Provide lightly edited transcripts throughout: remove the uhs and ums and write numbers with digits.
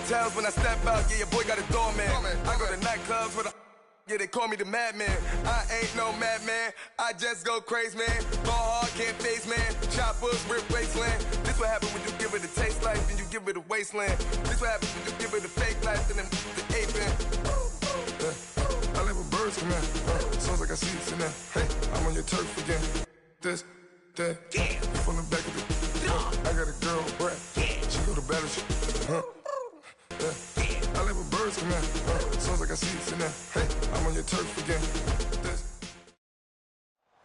hotels when I step out, yeah, your boy got a doorman. I go to nightclubs with a yeah, they call me the madman. I ain't no madman, I just go crazy, man. Ball hard, can't face, man. Choppers, rip wasteland. This what happens when you give it a taste life and you give it a wasteland. This what happens when you give it a fake life and then the aping. I live with birds come in. Sounds like I see it in there. Hey, I'm on your turf again. This, that, you from the back of the. I got a girl, Brad. She go to battle. I live with birds come in. Sounds like I see it in there. Hey, I'm on your turf again.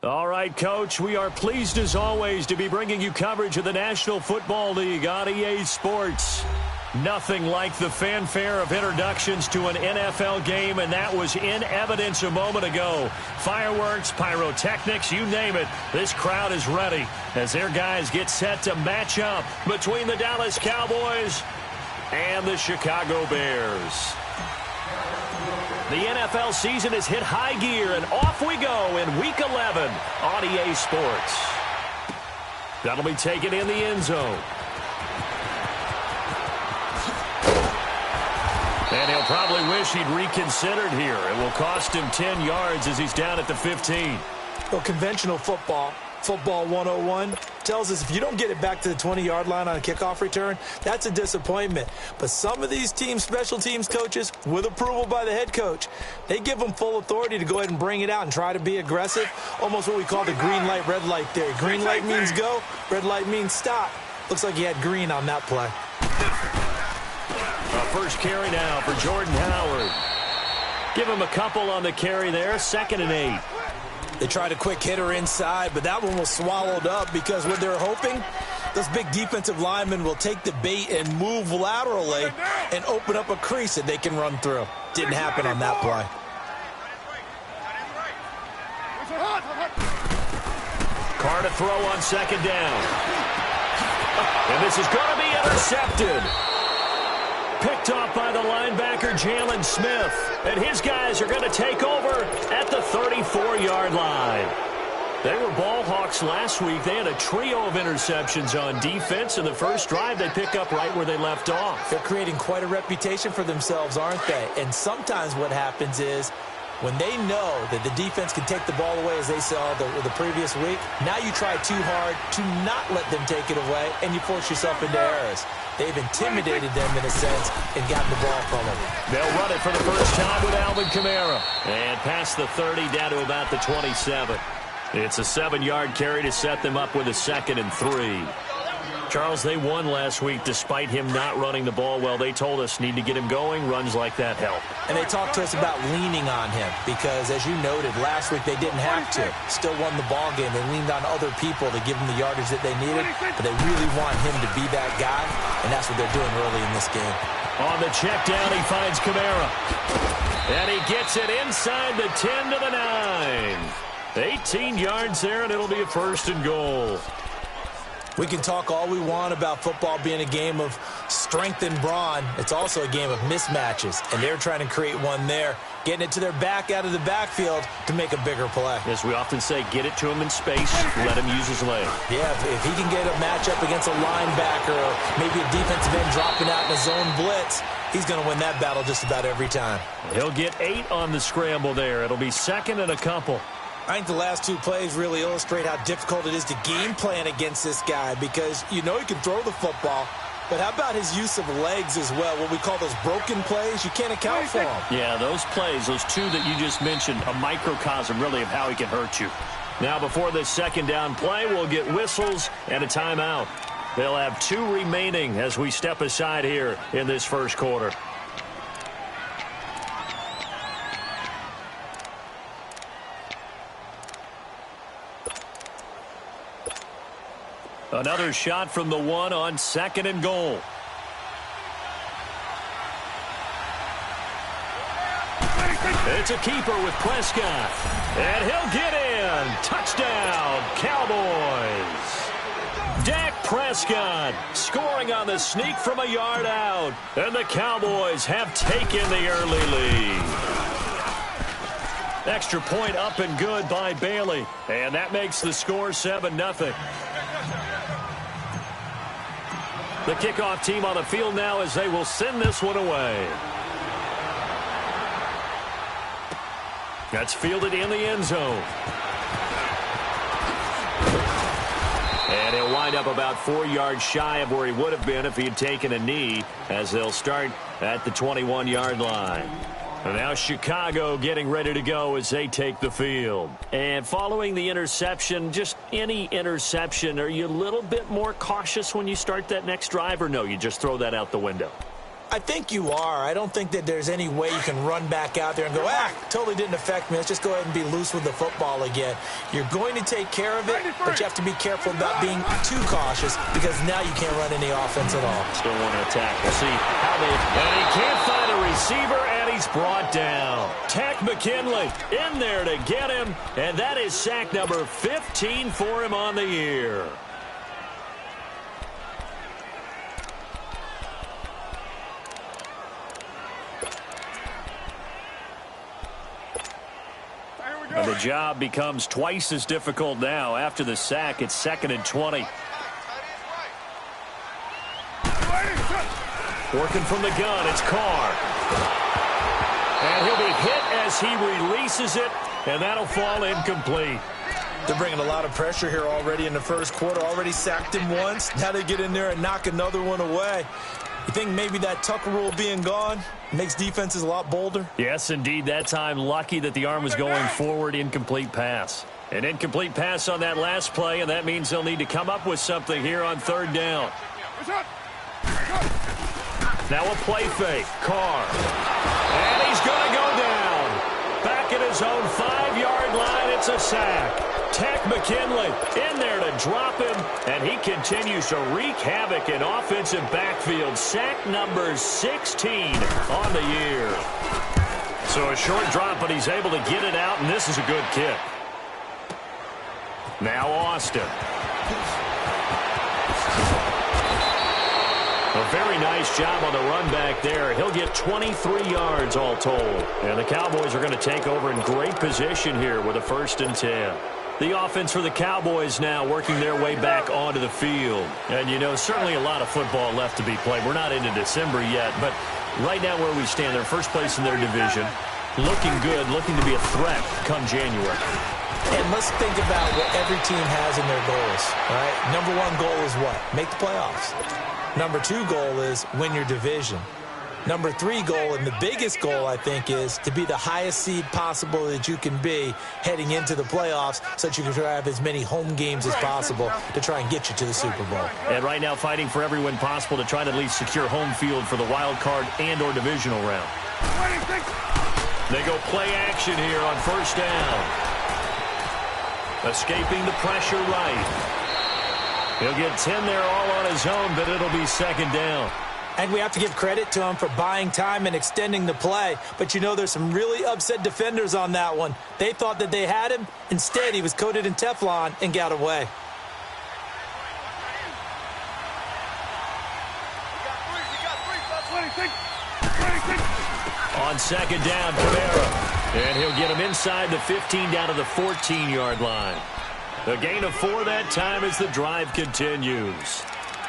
All right, Coach, we are pleased as always to be bringing you coverage of the National Football League on EA Sports. Nothing like the fanfare of introductions to an NFL game, and that was in evidence a moment ago. Fireworks, pyrotechnics, you name it. This crowd is ready as their guys get set to match up between the Dallas Cowboys and the Chicago Bears. The NFL season has hit high gear, and off we go in Week 11 on EA Sports. That'll be taken in the end zone. And he'll probably wish he'd reconsidered here. It will cost him 10 yards as he's down at the 15. Well, conventional football 101, tells us if you don't get it back to the 20-yard line on a kickoff return, that's a disappointment. But some of these teams, special teams coaches, with approval by the head coach, they give them full authority to go ahead and bring it out and try to be aggressive, almost what we call the green light, red light theory. Green light means go, red light means stop. Looks like he had green on that play. First carry now for Jordan Howard. Give him a couple on the carry there, 2nd and 8. They tried a quick hitter inside, but that one was swallowed up because what they're hoping, those big defensive linemen will take the bait and move laterally and open up a crease that they can run through. Didn't happen on that play. Carr to throw on 2nd down. And this is going to be intercepted. Picked off by the linebacker, Jalen Smith. And his guys are going to take over at the 34-yard line. They were ball hawks last week. They had a trio of interceptions on defense. In the first drive, they pick up right where they left off. They're creating quite a reputation for themselves, aren't they? And sometimes what happens is when they know that the defense can take the ball away, as they saw the previous week, now you try too hard to not let them take it away, and you force yourself into errors. They've intimidated them in a sense and gotten the ball from them. They'll run it for the first time with Alvin Kamara. And past the 30 down to about the 27. It's a 7-yard carry to set them up with a 2nd and 3. Charles, they won last week despite him not running the ball well. They told us need to get him going. Runs like that help. And they talked to us about leaning on him because, as you noted, last week they didn't have to. Still won the ball game. They leaned on other people to give them the yardage that they needed, but they really want him to be that guy, and that's what they're doing early in this game. On the check down, he finds Kamara. And he gets it inside the 10 to the 9. 18 yards there, and it'll be a 1st and goal. We can talk all we want about football being a game of strength and brawn. It's also a game of mismatches, and they're trying to create one there, getting it to their back out of the backfield to make a bigger play. As we often say, get it to him in space, let him use his leg. Yeah, if he can get a matchup against a linebacker or maybe a defensive end dropping out in a zone blitz, he's going to win that battle just about every time. He'll get 8 on the scramble there. It'll be 2nd and a couple. I think the last 2 plays really illustrate how difficult it is to game plan against this guy because you know he can throw the football, but how about his use of legs as well? What we call those broken plays, you can't account for them. Yeah, those plays, those 2 that you just mentioned, a microcosm really of how he can hurt you. Now before this 2nd down play, we'll get whistles and a timeout. They'll have 2 remaining as we step aside here in this first quarter. Another shot from the 1 on 2nd and goal. It's a keeper with Prescott. And he'll get in. Touchdown, Cowboys. Dak Prescott scoring on the sneak from a yard out. And the Cowboys have taken the early lead. Extra point up and good by Bailey. And that makes the score 7-0. The kickoff team on the field now as they will send this one away. That's fielded in the end zone. And he'll wind up about 4 yards shy of where he would have been if he had taken a knee, as they'll start at the 21-yard line. And now Chicago getting ready to go as they take the field. And following the interception, just any interception, are you a little bit more cautious when you start that next drive, or no, you just throw that out the window? I think you are. I don't think that there's any way you can run back out there and go, totally didn't affect me. Let's just go ahead and be loose with the football again. You're going to take care of it, but you have to be careful about being too cautious because now you can't run any offense at all. Still want to attack. We'll see how they... And he can't find a receiver, and he's brought down. Tech McKinley in there to get him, and that is sack number 15 for him on the year. And the job becomes twice as difficult now. After the sack, it's 2nd and 20. Working from the gun, it's Carr. And he'll be hit as he releases it, and that'll fall incomplete. They're bringing a lot of pressure here already in the first quarter. Already sacked him once. Now they get in there and knock another one away. You think maybe that Tucker rule being gone makes defenses a lot bolder? Yes, indeed. That time, lucky that the arm was going forward. Incomplete pass. An incomplete pass on that last play, and that means they'll need to come up with something here on 3rd down. Now a play fake. Carr. And he's going to go down. Back at his own 5-yard line, it's a sack. Tech McKinley in there to drop him, and he continues to wreak havoc in offensive backfield. Sack number 16 on the year. So a short drop, but he's able to get it out, and this is a good kick. Now Austin. A very nice job on the run back there. He'll get 23 yards all told. And the Cowboys are going to take over in great position here with a 1st and 10. The offense for the Cowboys now working their way back onto the field. And, you know, certainly a lot of football left to be played. We're not into December yet, but right now where we stand, they're first place in their division. Looking good, looking to be a threat come January. And let's think about what every team has in their goals, all right? Number 1 goal is what? Make the playoffs. Number 2 goal is win your division. Number 3 goal, and the biggest goal, I think, is to be the highest seed possible that you can be heading into the playoffs so that you can have as many home games as possible to try and get you to the Super Bowl. And right now fighting for every win possible to try to at least secure home field for the wild card and or divisional round. They go play action here on 1st down. Escaping the pressure right. He'll get 10 there all on his own, but it'll be 2nd down. And we have to give credit to him for buying time and extending the play. But, you know, there's some really upset defenders on that one. They thought that they had him. Instead, he was coated in Teflon and got away. On 2nd down, Kamara. And he'll get him inside the 15 down to the 14-yard line. A gain of 4 that time as the drive continues.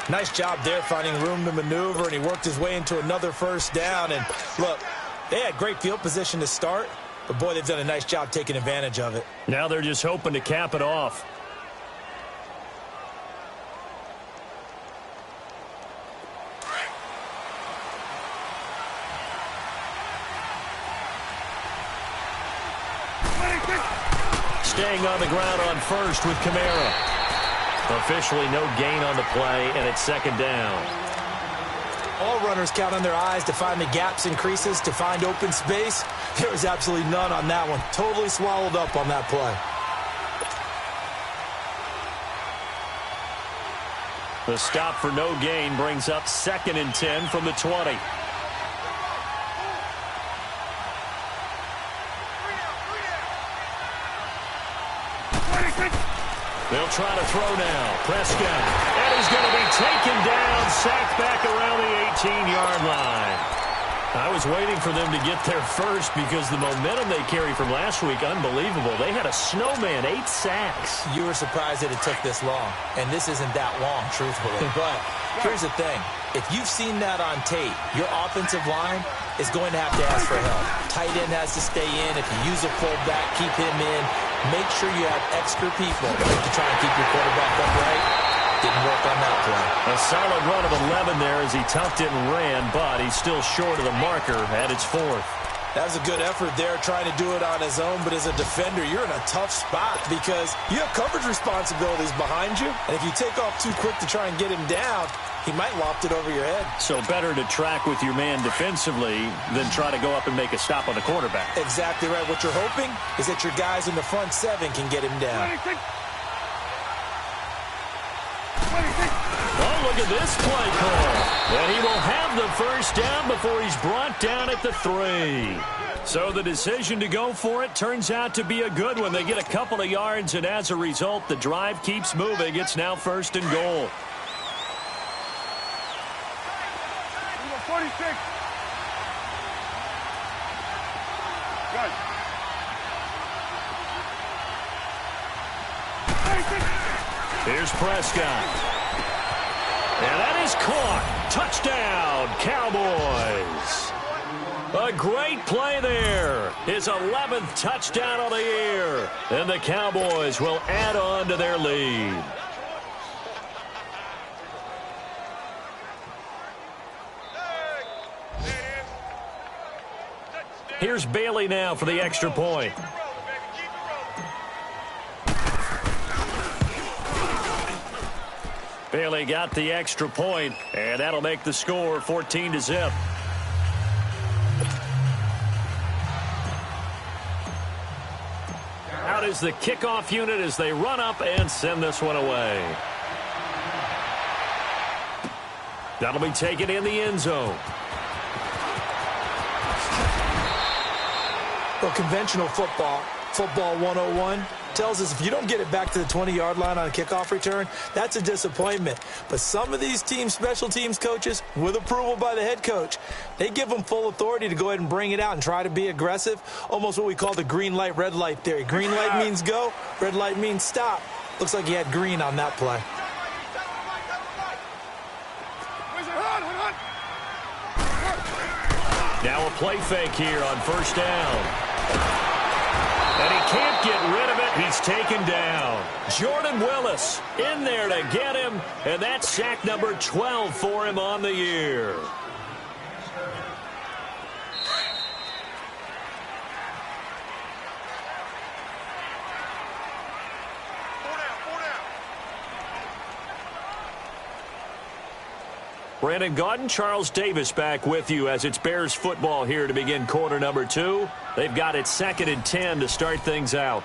Nice job there finding room to maneuver, and he worked his way into another 1st down. And, look, they had great field position to start, but, boy, they've done a nice job taking advantage of it. Now they're just hoping to cap it off. Staying on the ground on 1st with Kamara. Officially no gain on the play, and it's 2nd down. All runners count on their eyes to find the gaps and creases, to find open space. There was absolutely none on that one. Totally swallowed up on that play. The stop for no gain brings up 2nd and 10 from the 20. They'll try to throw now. Prescott. And he's going to be taken down, sacked back around the 18-yard line. I was waiting for them to get there first because the momentum they carry from last week, unbelievable. They had a snowman, 8 sacks. You were surprised that it took this long, and this isn't that long, truthfully. But here's the thing. If you've seen that on tape, your offensive line is going to have to ask for help. Tight end has to stay in. If you use a fullback, keep him in. Make sure you have extra people to try and keep your quarterback upright. Didn't work on that play. A solid run of 11 there as he tucked it and ran, but he's still short of the marker at its 4th. That was a good effort there, trying to do it on his own, but as a defender, you're in a tough spot because you have coverage responsibilities behind you, and if you take off too quick to try and get him down, he might loft it over your head. So better to track with your man defensively than try to go up and make a stop on the quarterback. Exactly right. What you're hoping is that your guys in the front 7 can get him down. Oh, look at this play call. And he will have the first down before he's brought down at the 3. So the decision to go for it turns out to be a good one. They get a couple of yards, and as a result, the drive keeps moving. It's now 1st and goal. 46. Good. Here's Prescott. And that is caught. Touchdown, Cowboys. A great play there. His 11th touchdown of the year. And the Cowboys will add on to their lead. Here's Bailey now for the extra point. Bailey got the extra point, and that'll make the score 14-0. Out is the kickoff unit as they run up and send this one away. That'll be taken in the end zone. Well, conventional football 101, tells us if you don't get it back to the 20-yard line on a kickoff return, that's a disappointment. But some of these team special teams coaches, with approval by the head coach, they give them full authority to go ahead and bring it out and try to be aggressive, almost what we call the green light, red light theory. Green light means go, red light means stop. Looks like he had green on that play. Now a play fake here on 1st down. And he can't get rid of it. He's taken down. Jordan Willis in there to get him, and that's sack number 12 for him on the year. Brandon Gaudin, Charles Davis back with you as it's Bears football here to begin quarter number 2. They've got it 2nd and 10 to start things out.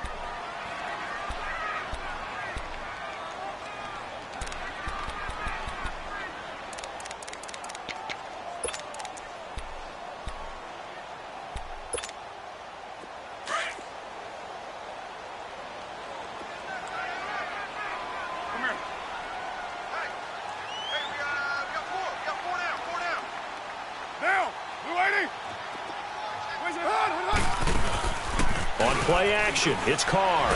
On play action, it's Carr.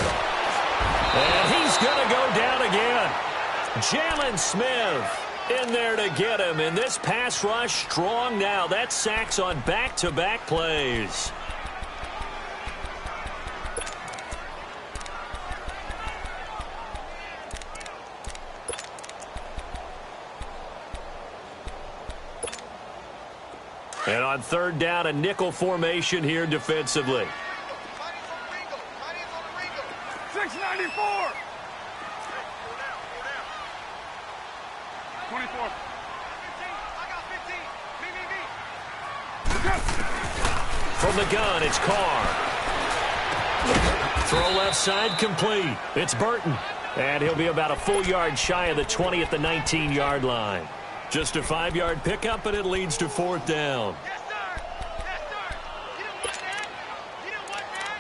And he's going to go down again. Jalen Smith in there to get him. And this pass rush strong now. That's sacks on back-to-back plays. And on 3rd down, a nickel formation here defensively. 694. 24. From the gun, it's Carr. Throw left side complete. It's Burton. And he'll be about a full yard shy of the 20 at the 19-yard line. Just a 5-yard pickup, and it leads to 4th down. Yes, sir. Yes, sir. You didn't want that.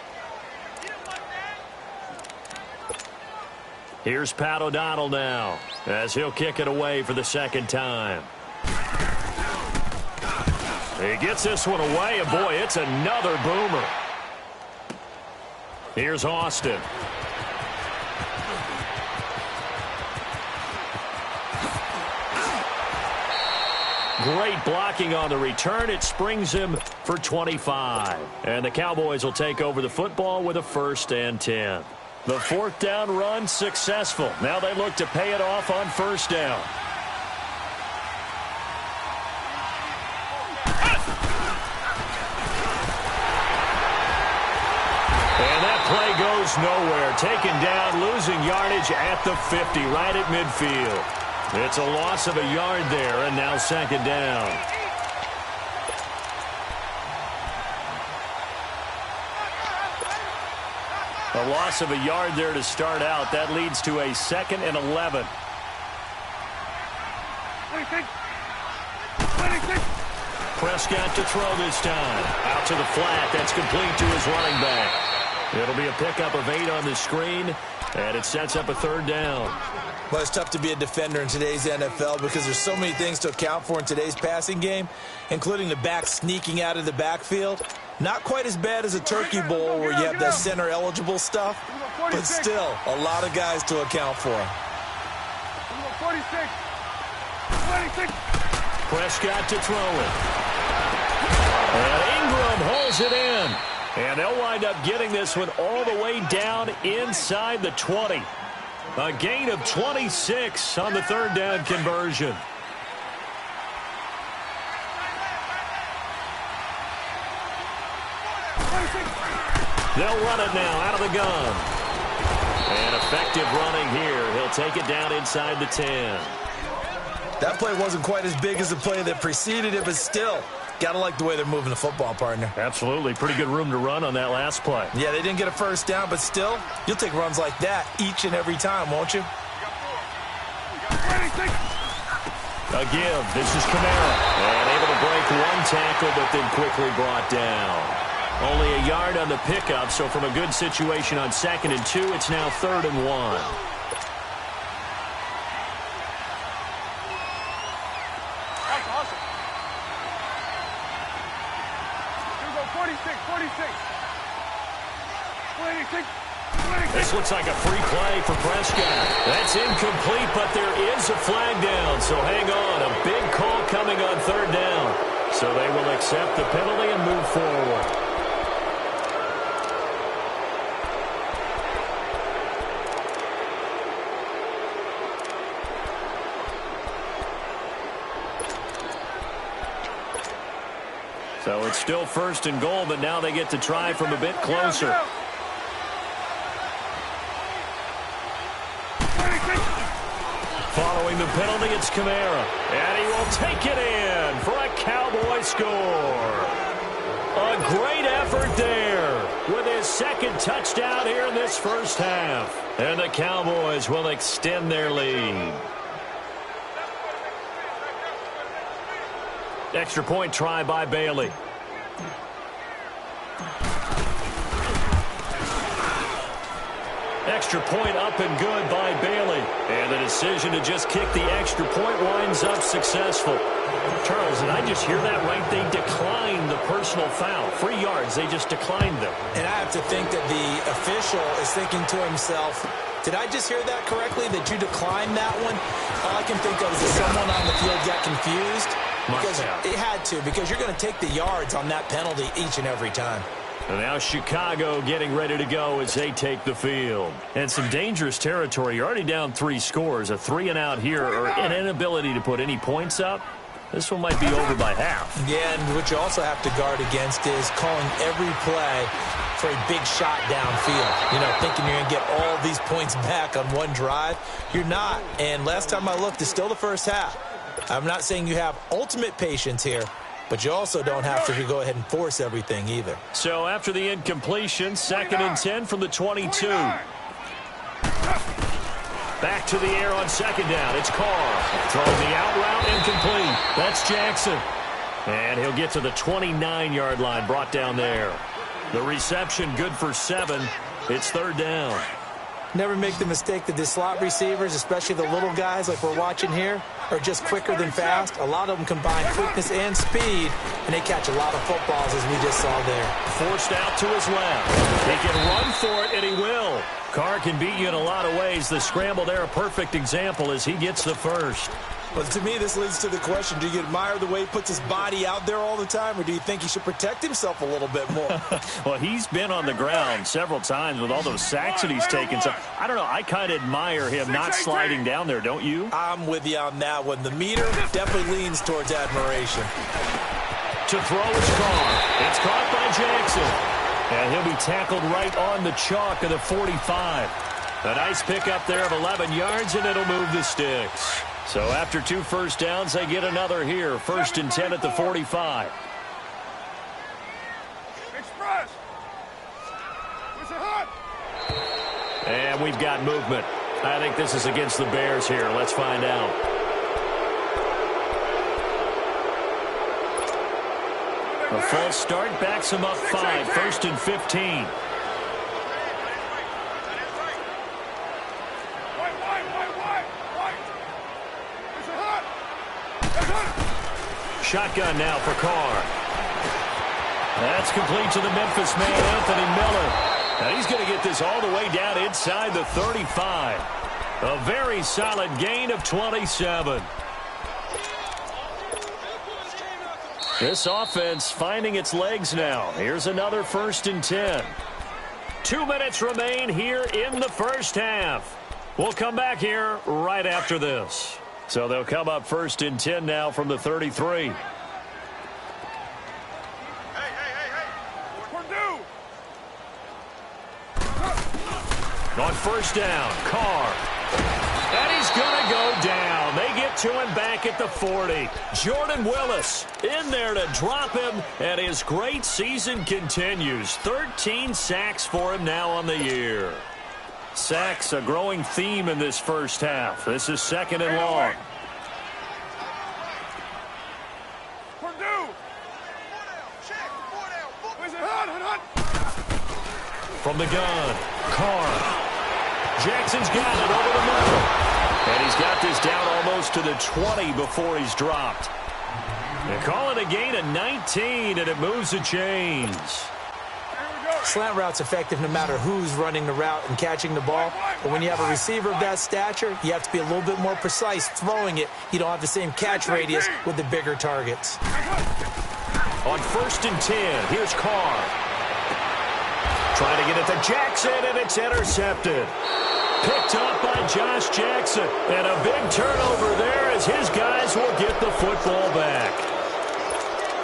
You didn't want that. You didn't want that. Here's Pat O'Donnell now as he'll kick it away for the 2nd time. He gets this one away, and boy, it's another boomer. Here's Austin. Great blocking on the return. It springs him for 25. And the Cowboys will take over the football with a 1st and 10. The 4th down run successful. Now they look to pay it off on 1st down. And that play goes nowhere. Taken down, losing yardage at the 50, right at midfield. It's a loss of a yard there, and now 2nd down. A loss of a yard there to start out. That leads to a 2nd and 11. Prescott to throw this time. Out to the flat. That's complete to his running back. It'll be a pickup of 8 on the screen, and it sets up a 3rd down. Well, it's tough to be a defender in today's NFL because there's so many things to account for in today's passing game, including the back sneaking out of the backfield. Not quite as bad as a turkey bowl where you have that center-eligible stuff, but still a lot of guys to account for. 46. Prescott to throw it. And Ingram holds it in. And they'll wind up getting this one all the way down inside the 20. A gain of 26 on the 3rd down conversion. They'll run it now out of the gun. And effective running here. He'll take it down inside the 10. That play wasn't quite as big as the play that preceded it, but still, got to like the way they're moving the football, partner. Absolutely. Pretty good room to run on that last play. Yeah, they didn't get a 1st down, but still, you'll take runs like that each and every time, won't you? A give. This is Kamara. And able to break 1 tackle, but then quickly brought down. Only a yard on the pickup, so from a good situation on 2nd and 2, it's now 3rd and 1. This looks like a free play for Prescott. That's incomplete, but there is a flag down, so hang on. A big call coming on 3rd down. So they will accept the penalty and move forward. So it's still 1st and goal, but now they get to try from a bit closer. Following the penalty, it's Kamara. And he will take it in for a Cowboy score. A great effort there with his 2nd touchdown here in this 1st half. And the Cowboys will extend their lead. Extra point try by Bailey. Extra point up and good by Bailey. And the decision to just kick the extra point winds up successful. Charles, did I just hear that right? They declined the personal foul. 3 yards, they just declined them. And I have to think that the official is thinking to himself, did I just hear that correctly, that you declined that one? All I can think of is that someone on the field got confused. Because it had to, because you're going to take the yards on that penalty each and every time. And now Chicago getting ready to go as they take the field. And some dangerous territory. You're already down 3 scores. A 3-and-out here, or an inability to put any points up. This one might be over by half. Yeah, and what you also have to guard against is calling every play for a big shot downfield. You know, thinking you're going to get all these points back on one drive. You're not. And last time I looked, it's still the 1st half. I'm not saying you have ultimate patience here, but you also don't have to go ahead and force everything either. So after the incompletion, 2nd and 10 from the 22. Back to the air on 2nd down. It's Carr. Throwing the out route incomplete. That's Jackson. And he'll get to the 29-yard line, brought down there. The reception good for 7. It's 3rd down. Never make the mistake that the slot receivers, especially the little guys like we're watching here, are just quicker than fast. A lot of them combine quickness and speed, and they catch a lot of footballs, as we just saw there. Forced out to his left. He can run for it, and he will. Carr can beat you in a lot of ways. The scramble there, a perfect example as he gets the first. But to me, this leads to the question, do you admire the way he puts his body out there all the time, or do you think he should protect himself a little bit more? Well, he's been on the ground several times with all those sacks that he's taken. So, I don't know, I kind of admire him not sliding down there, don't you? I'm with you on that one. The meter definitely leans towards admiration. To throw is Carr. It's caught by Jackson. And he'll be tackled right on the chalk of the 45. A nice pickup there of 11 yards, and it'll move the sticks. So after 2 first downs, they get another here. 1st and 10 at the 45. Express. What's it hot? And we've got movement. I think this is against the Bears here. Let's find out. A false start backs him up 5. 1st and 15. Shotgun now for Carr. That's complete to the Memphis man, Anthony Miller. Now he's going to get this all the way down inside the 35. A very solid gain of 27. This offense finding its legs now. Here's another 1st and 10. 2 minutes remain here in the first half. We'll come back here right after this. So they'll come up 1st and 10 now from the 33. Hey. Purdue. On 1st down, Carr. And he's going to go down. They get to him back at the 40. Jordan Willis in there to drop him, and his great season continues. 13 sacks for him now on the year. Sacks, a growing theme in this first half. This is 2nd and long. Purdue. From the gun, Carr. Jackson's got it over the middle. And he's got this down almost to the 20 before he's dropped. They call it a gain of 19, and it moves the chains. Slant route's effective no matter who's running the route and catching the ball. But when you have a receiver of that stature, you have to be a little bit more precise throwing it. You don't have the same catch radius with the bigger targets. On 1st and 10, here's Carr. Trying to get it to Jackson, and it's intercepted. Picked up by Josh Jackson. And a big turnover there as his guys will get the football back.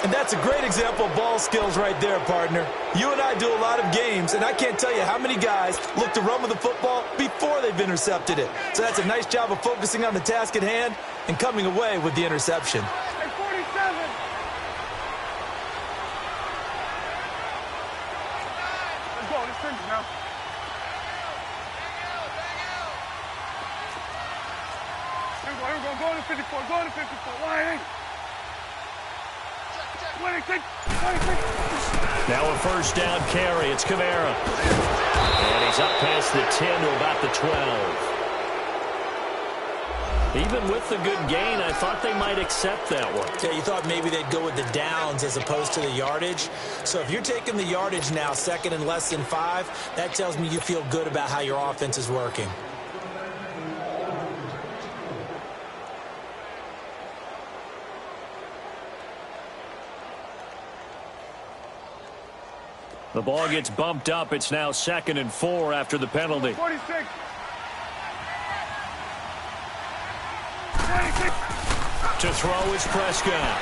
And that's a great example of ball skills right there, partner. You and I do a lot of games, and I can't tell you how many guys look to run with the football before they've intercepted it. So that's a nice job of focusing on the task at hand and coming away with the interception. Hey, 47. Let's go. Let's finish now. Here we go. Go to 54. Go to 54. Why? Now a 1st down carry. It's Kamara. And he's up past the 10 to about the 12. Even with the good gain, I thought they might accept that one. Yeah, you thought maybe they'd go with the downs as opposed to the yardage. So if you're taking the yardage now, 2nd and less than 5, that tells me you feel good about how your offense is working. The ball gets bumped up. It's now 2nd and 4 after the penalty. 46. To throw is Prescott.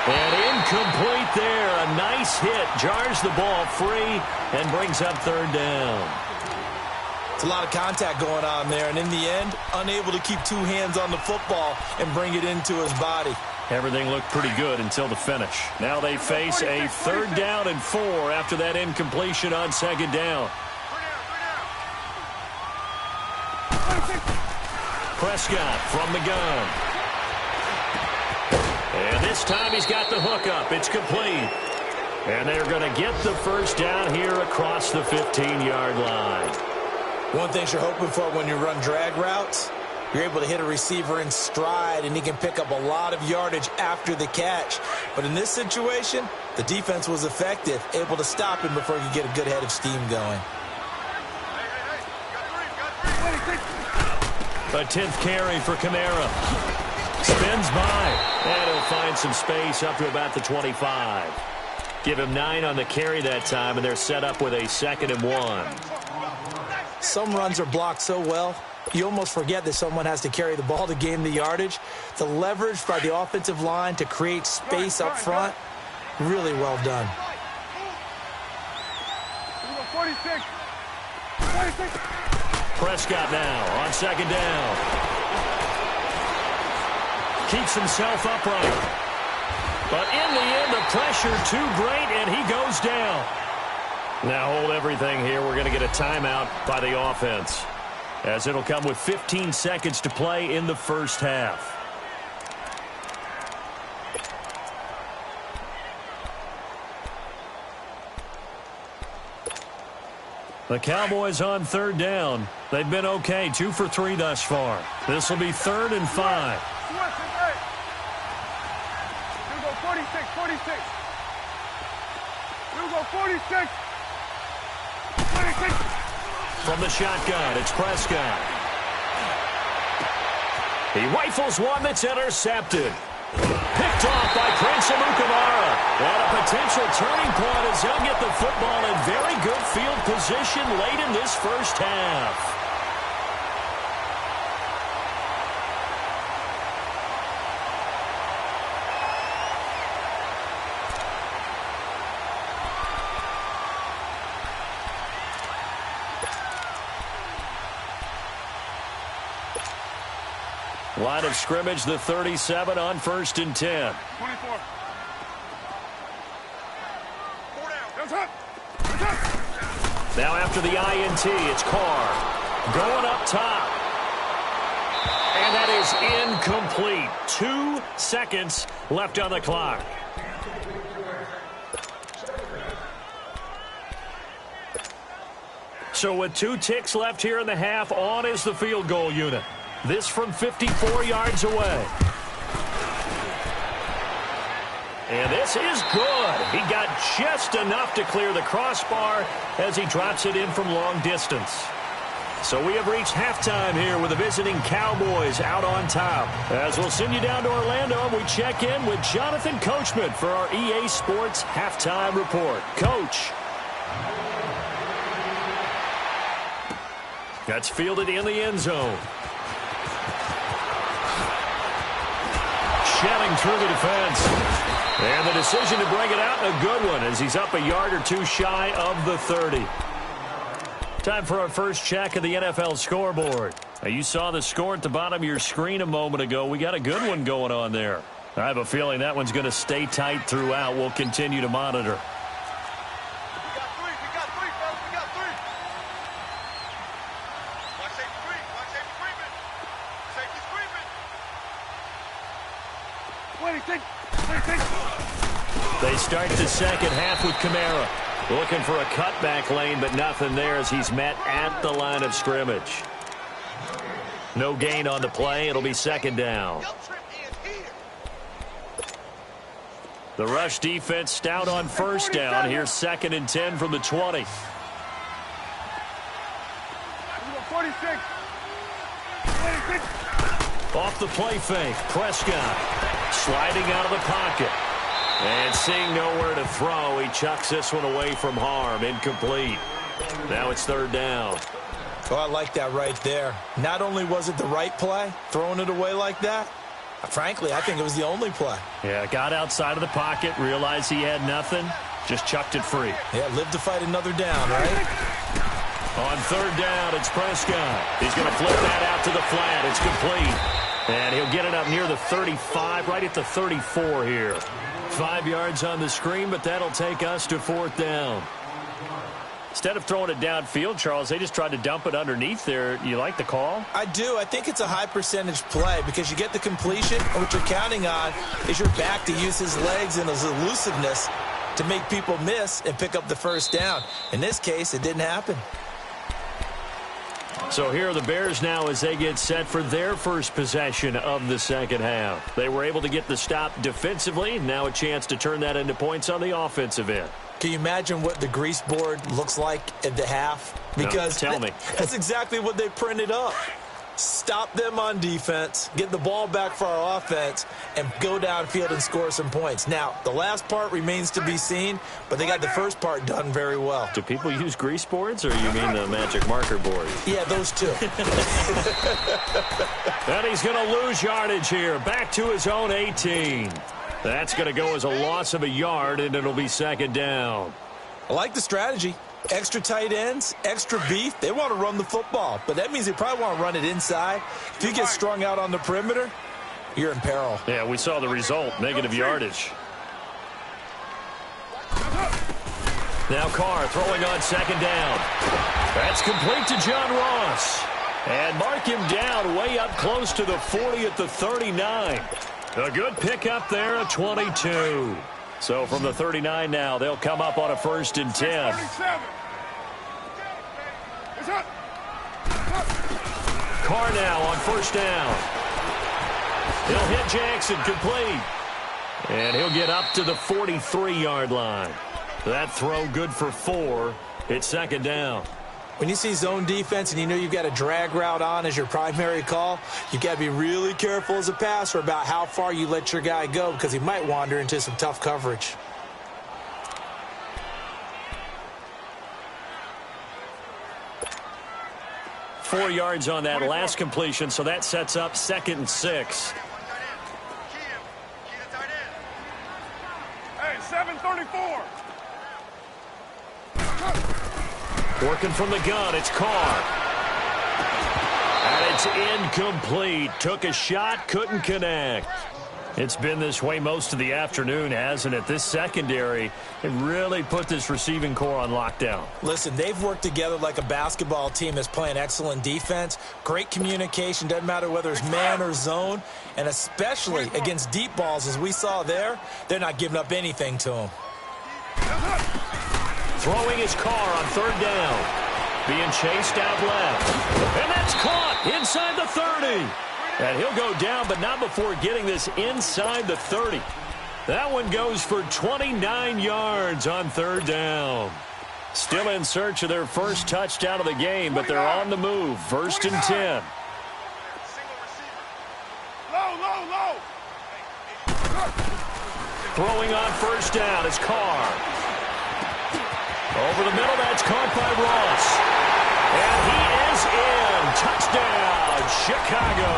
And incomplete there. A nice hit. Jars the ball free and brings up 3rd down. It's a lot of contact going on there. And in the end, unable to keep 2 hands on the football and bring it into his body. Everything looked pretty good until the finish. Now they face a 3rd down and 4 after that incompletion on 2nd down. Prescott from the gun. And this time he's got the hook up. It's complete. And they're going to get the 1st down here across the 15-yard line. One thing you're hoping for when you run drag routes, You're able to hit a receiver in stride, and he can pick up a lot of yardage after the catch. But in this situation, the defense was effective, able to stop him before he could get a good head of steam going. A 10th carry for Kamara. Spins by, and he'll find some space up to about the 25. Give him 9 on the carry that time, and they're set up with a 2nd and 1. Some runs are blocked so well, you almost forget that someone has to carry the ball to gain the yardage. The leverage by the offensive line to create space up front, really well done. 46. Prescott now on 2nd down. Keeps himself upright. But in the end, the pressure too great, and he goes down. Now hold everything here. We're going to get a timeout by the offense, as it'll come with 15 seconds to play in the first half. The Cowboys on 3rd down. They've been okay, 2 for 3 thus far. This will be 3rd and 5. You go 46, 46. You go 46. 46. From the shotgun, it's Prescott. He rifles one that's intercepted. Picked off by Prince Amukamara. And a potential turning point as he'll get the football in very good field position late in this first half. Line of scrimmage, the 37 on 1st and 10. 24. Now after the INT, it's Carr going up top. And that is incomplete. 2 seconds left on the clock. So with 2 ticks left here in the half, on is the field goal unit. This from 54 yards away. And this is good. He got just enough to clear the crossbar as he drops it in from long distance. So we have reached halftime here with the visiting Cowboys out on top. As we'll send you down to Orlando, we check in with Jonathan Coachman for our EA Sports Halftime Report. Coach. That's fielded in the end zone. Shelling through the defense. And the decision to bring it out, a good one, as he's up a yard or 2 shy of the 30. Time for our first check of the NFL scoreboard. Now, you saw the score at the bottom of your screen a moment ago. We got a good one going on there. I have a feeling that one's going to stay tight throughout. We'll continue to monitor. They start the second half with Kamara. Looking for a cutback lane, but nothing there as he's met at the line of scrimmage. No gain on the play. It'll be 2nd down. The rush defense stout on 1st down. Here's 2nd and 10 from the 20. 46. Off the play fake, Prescott sliding out of the pocket. And seeing nowhere to throw, he chucks this one away from harm. Incomplete. Now it's 3rd down. Oh, I like that right there. Not only was it the right play, throwing it away like that, frankly, I think it was the only play. Yeah, got outside of the pocket, realized he had nothing, just chucked it free. Yeah, live to fight another down, right? On 3rd down, it's Prescott. He's going to flip that out to the flat. It's complete. And he'll get it up near the 35, right at the 34 here. 5 yards on the screen, but that'll take us to 4th down. Instead of throwing it downfield, Charles, they just tried to dump it underneath there. You like the call? I do. I think it's a high percentage play because you get the completion, and what you're counting on is your back to use his legs and his elusiveness to make people miss and pick up the 1st down. In this case, it didn't happen. So here are the Bears now as they get set for their first possession of the second half. They were able to get the stop defensively. Now a chance to turn that into points on the offensive end. Can you imagine what the grease board looks like at the half? Because no, tell me. That's exactly what they printed up. Stop them on defense, get the ball back for our offense, and go downfield and score some points. Now, the last part remains to be seen, but they got the first part done very well. Do people use grease boards, or you mean the magic marker boards? Yeah, those two. And he's going to lose yardage here. Back to his own 18. That's going to go as a loss of a yard, and it'll be second down. I like the strategy. Extra tight ends, extra beef. They want to run the football, but that means they probably want to run it inside. If you get strung out on the perimeter, you're in peril. Yeah, we saw the result, negative yardage. Now Carr throwing on second down. That's complete to John Ross. And mark him down way up close to the 40 at the 39. A good pickup there at 22. So from the 39 now, they'll come up on a 1st and 10. Carr now on 1st down. He'll hit Jackson complete. And he'll get up to the 43-yard line. That throw good for 4. It's second down. When you see zone defense and you know you've got a drag route on as your primary call, you've got to be really careful as a passer about how far you let your guy go because he might wander into some tough coverage. Four yards on that last completion, so that sets up 2nd and 6. Hey, 734. Working from the gun, it's Carr. And it's incomplete. Took a shot, couldn't connect. It's been this way most of the afternoon, hasn't it? This secondary, it really put this receiving core on lockdown. Listen, they've worked together like a basketball team that's playing excellent defense. Great communication, doesn't matter whether it's man or zone. And especially against deep balls, as we saw there, they're not giving up anything to them. Throwing his Carr on 3rd down. Being chased out left. And that's caught inside the 30. And he'll go down, but not before getting this inside the 30. That one goes for 29 yards on 3rd down. Still in search of their first touchdown of the game, but they're on the move. 1st and 10. Low. Throwing on 1st down is Carr. Over the middle, that's caught by Ross. And he is in. Touchdown, Chicago.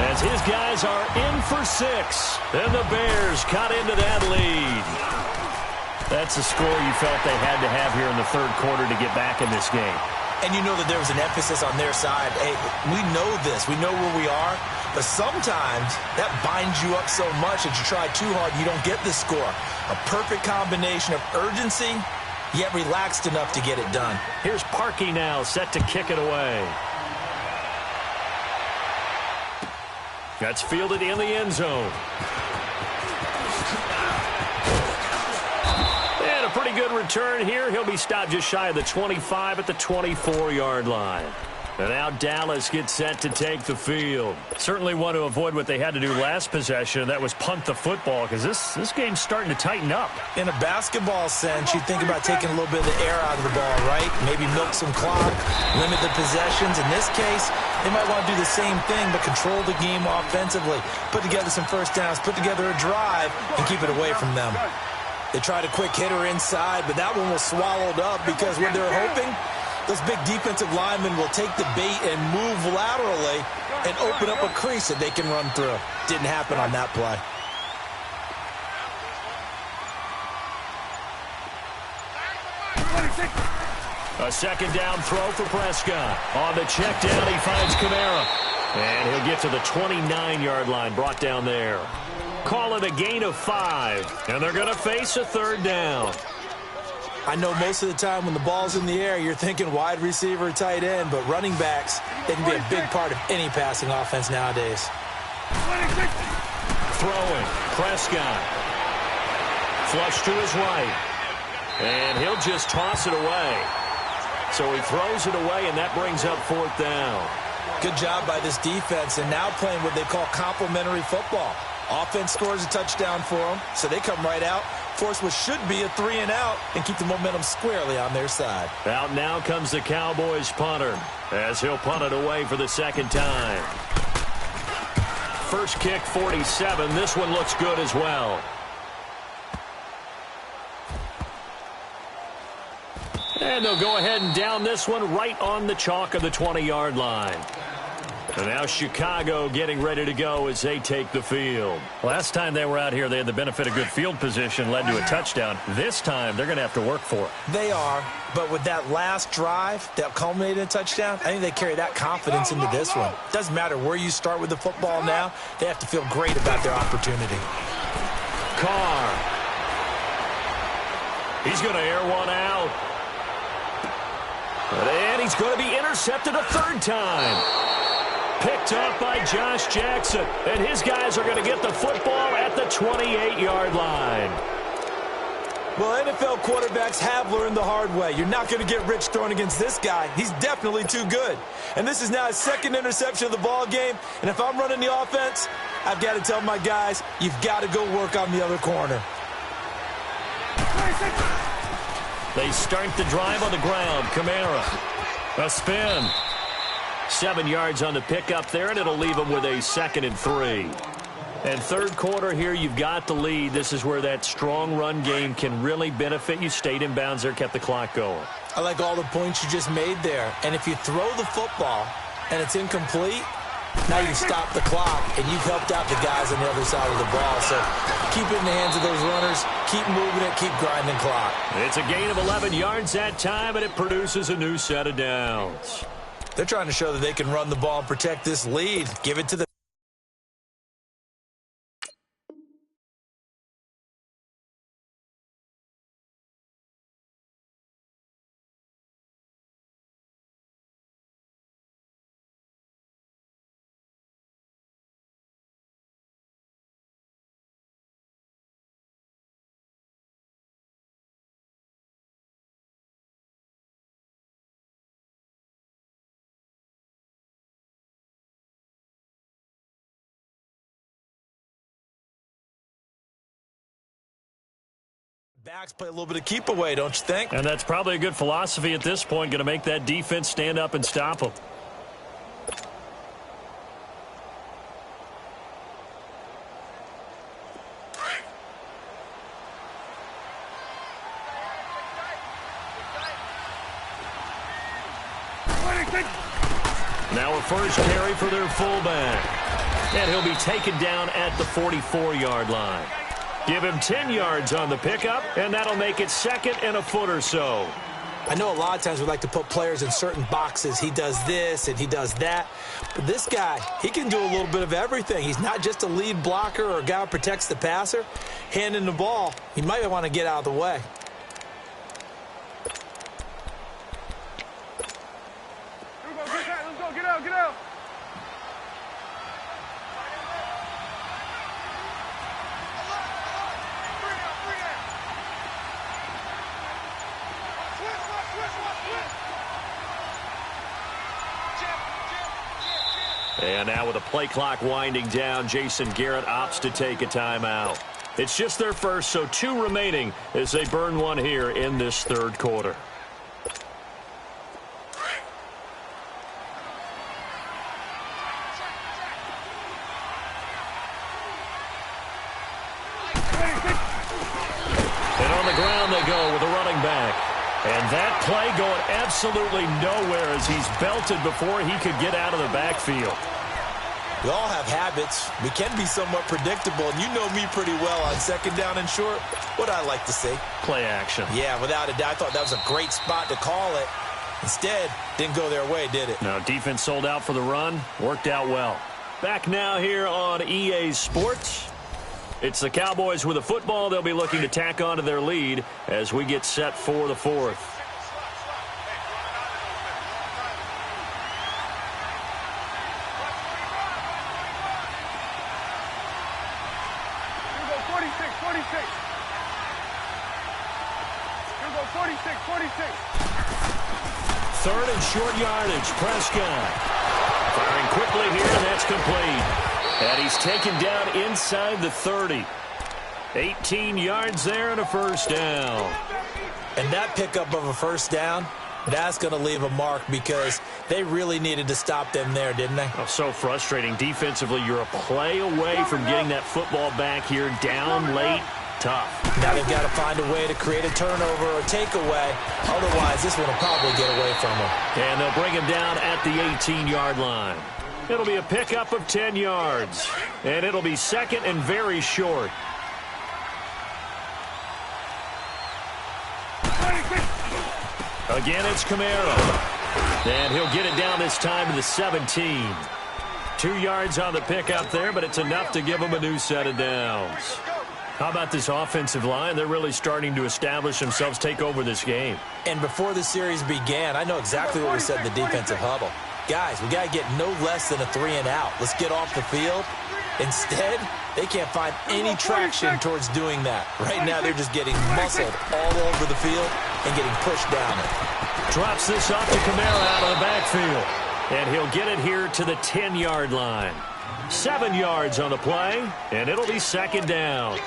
As his guys are in for 6. And the Bears cut into that lead. That's a score you felt they had to have here in the 3rd quarter to get back in this game. And you know that there was an emphasis on their side. Hey, we know this. We know where we are. But sometimes that binds you up so much that you try too hard and you don't get the score. A perfect combination of urgency, yet relaxed enough to get it done. Here's Parkey now, set to kick it away. That's fielded in the end zone. And a pretty good return here. He'll be stopped just shy of the 25 at the 24-yard line. And now Dallas gets set to take the field. Certainly want to avoid what they had to do last possession. That was punt the football, because this game's starting to tighten up. In a basketball sense, you think about taking a little bit of the air out of the ball, right? Maybe milk some clock, limit the possessions. In this case, they might want to do the same thing, but control the game offensively. Put together some first downs, put together a drive, and keep it away from them. They tried a quick hitter inside, but that one was swallowed up because what they're hoping, those big defensive linemen will take the bait and move laterally and open up a crease that they can run through. Didn't happen on that play. A second down throw for Prescott. On the check down, he finds Kamara. And he'll get to the 29-yard line, brought down there. Call it a gain of 5, and they're going to face a 3rd down. I know most of the time when the ball's in the air, you're thinking wide receiver, tight end, but running backs, they can be a big part of any passing offense nowadays. Throwing, Prescott. Flush to his right. And he'll just toss it away. So he throws it away, and that brings up 4th down. Good job by this defense, and now playing what they call complementary football. Offense scores a touchdown for them, so they come right out, force what should be a 3-and-out, and keep the momentum squarely on their side. Out now comes the Cowboys punter, as he'll punt it away for the 2nd time. First kick, 47. This one looks good as well. And they'll go ahead and down this one right on the chalk of the 20-yard line. And now Chicago getting ready to go as they take the field. Last time they were out here, they had the benefit of good field position, led to a touchdown. This time, they're going to have to work for it. They are, but with that last drive that culminated in a touchdown, I think they carry that confidence into this one. Doesn't matter where you start with the football now, they have to feel great about their opportunity. Carr. He's going to air one out. And he's going to be intercepted a 3rd time. Picked up by Josh Jackson. And his guys are going to get the football at the 28-yard line. Well, NFL quarterbacks have learned the hard way. You're not going to get rich throwing against this guy. He's definitely too good. And this is now his 2nd interception of the ball game. And if I'm running the offense, I've got to tell my guys, you've got to go work on the other corner. They start the drive on the ground. Kamara. A spin. 7 yards on the pickup there, and it'll leave them with a 2nd and 3. And 3rd quarter here, you've got the lead. This is where that strong run game can really benefit you. Stayed in bounds there, kept the clock going. I like all the points you just made there. And if you throw the football and it's incomplete, now you stop the clock, and you've helped out the guys on the other side of the ball. So keep it in the hands of those runners. Keep moving it. Keep grinding clock. It's a gain of 11 yards that time, and it produces a new set of downs. They're trying to show that they can run the ball and protect this lead. Give it to the... Backs play a little bit of keep away, don't you think? And that's probably a good philosophy at this point. Going to make that defense stand up and stop them. Now a first carry for their fullback. And he'll be taken down at the 44-yard line. Give him 10 yards on the pickup, and that'll make it 2nd and a foot or so. I know a lot of times we like to put players in certain boxes. He does this and he does that. But this guy, he can do a little bit of everything. He's not just a lead blocker or a guy who protects the passer. Handing the ball, he might want to get out of the way. Let's go, get out, get out. And now with the play clock winding down, Jason Garrett opts to take a timeout. It's just their first, so 2 remaining as they burn one here in this 3rd quarter. And on the ground they go with a running back. And that play going absolutely nowhere as he's belted before he could get out of the backfield. We all have habits. We can be somewhat predictable, and you know me pretty well on 2nd down and short. What I like to see. Play action. Yeah, without a doubt. I thought that was a great spot to call it. Instead, didn't go their way, did it? No, defense sold out for the run. Worked out well. Back now here on EA Sports. It's the Cowboys with the football. They'll be looking to tack on to their lead as we get set for the 4th. Here we go, 46, 46. Here we go, 46, 46. third and short yardage. Prescott firing quickly here, and that's complete. And he's taken down inside the 30. 18 yards there and a first down. And that pickup of a first down, that's going to leave a mark because they really needed to stop them there, didn't they? Oh, so frustrating. Defensively, you're a play away from getting that football back here. Down late, tough. Now they've got to find a way to create a turnover or takeaway. Otherwise, this one will probably get away from them. And they'll bring him down at the 18-yard line. It'll be a pickup of 10 yards. And it'll be second and very short. Again, it's Kamara. And he'll get it down this time to the 17. 2 yards on the pickup there, but it's enough to give him a new set of downs. How about this offensive line? They're really starting to establish themselves, take over this game. And before the series began, I know exactly what we said in the defensive huddle. Guys, we got to get no less than a 3-and-out. Let's get off the field. Instead, they can't find any traction towards doing that. Right now, they're just getting muscled all over the field and getting pushed down it. Drops this off to Kamara out of the backfield. And he'll get it here to the 10-yard line. 7 yards on the play, and it'll be second down.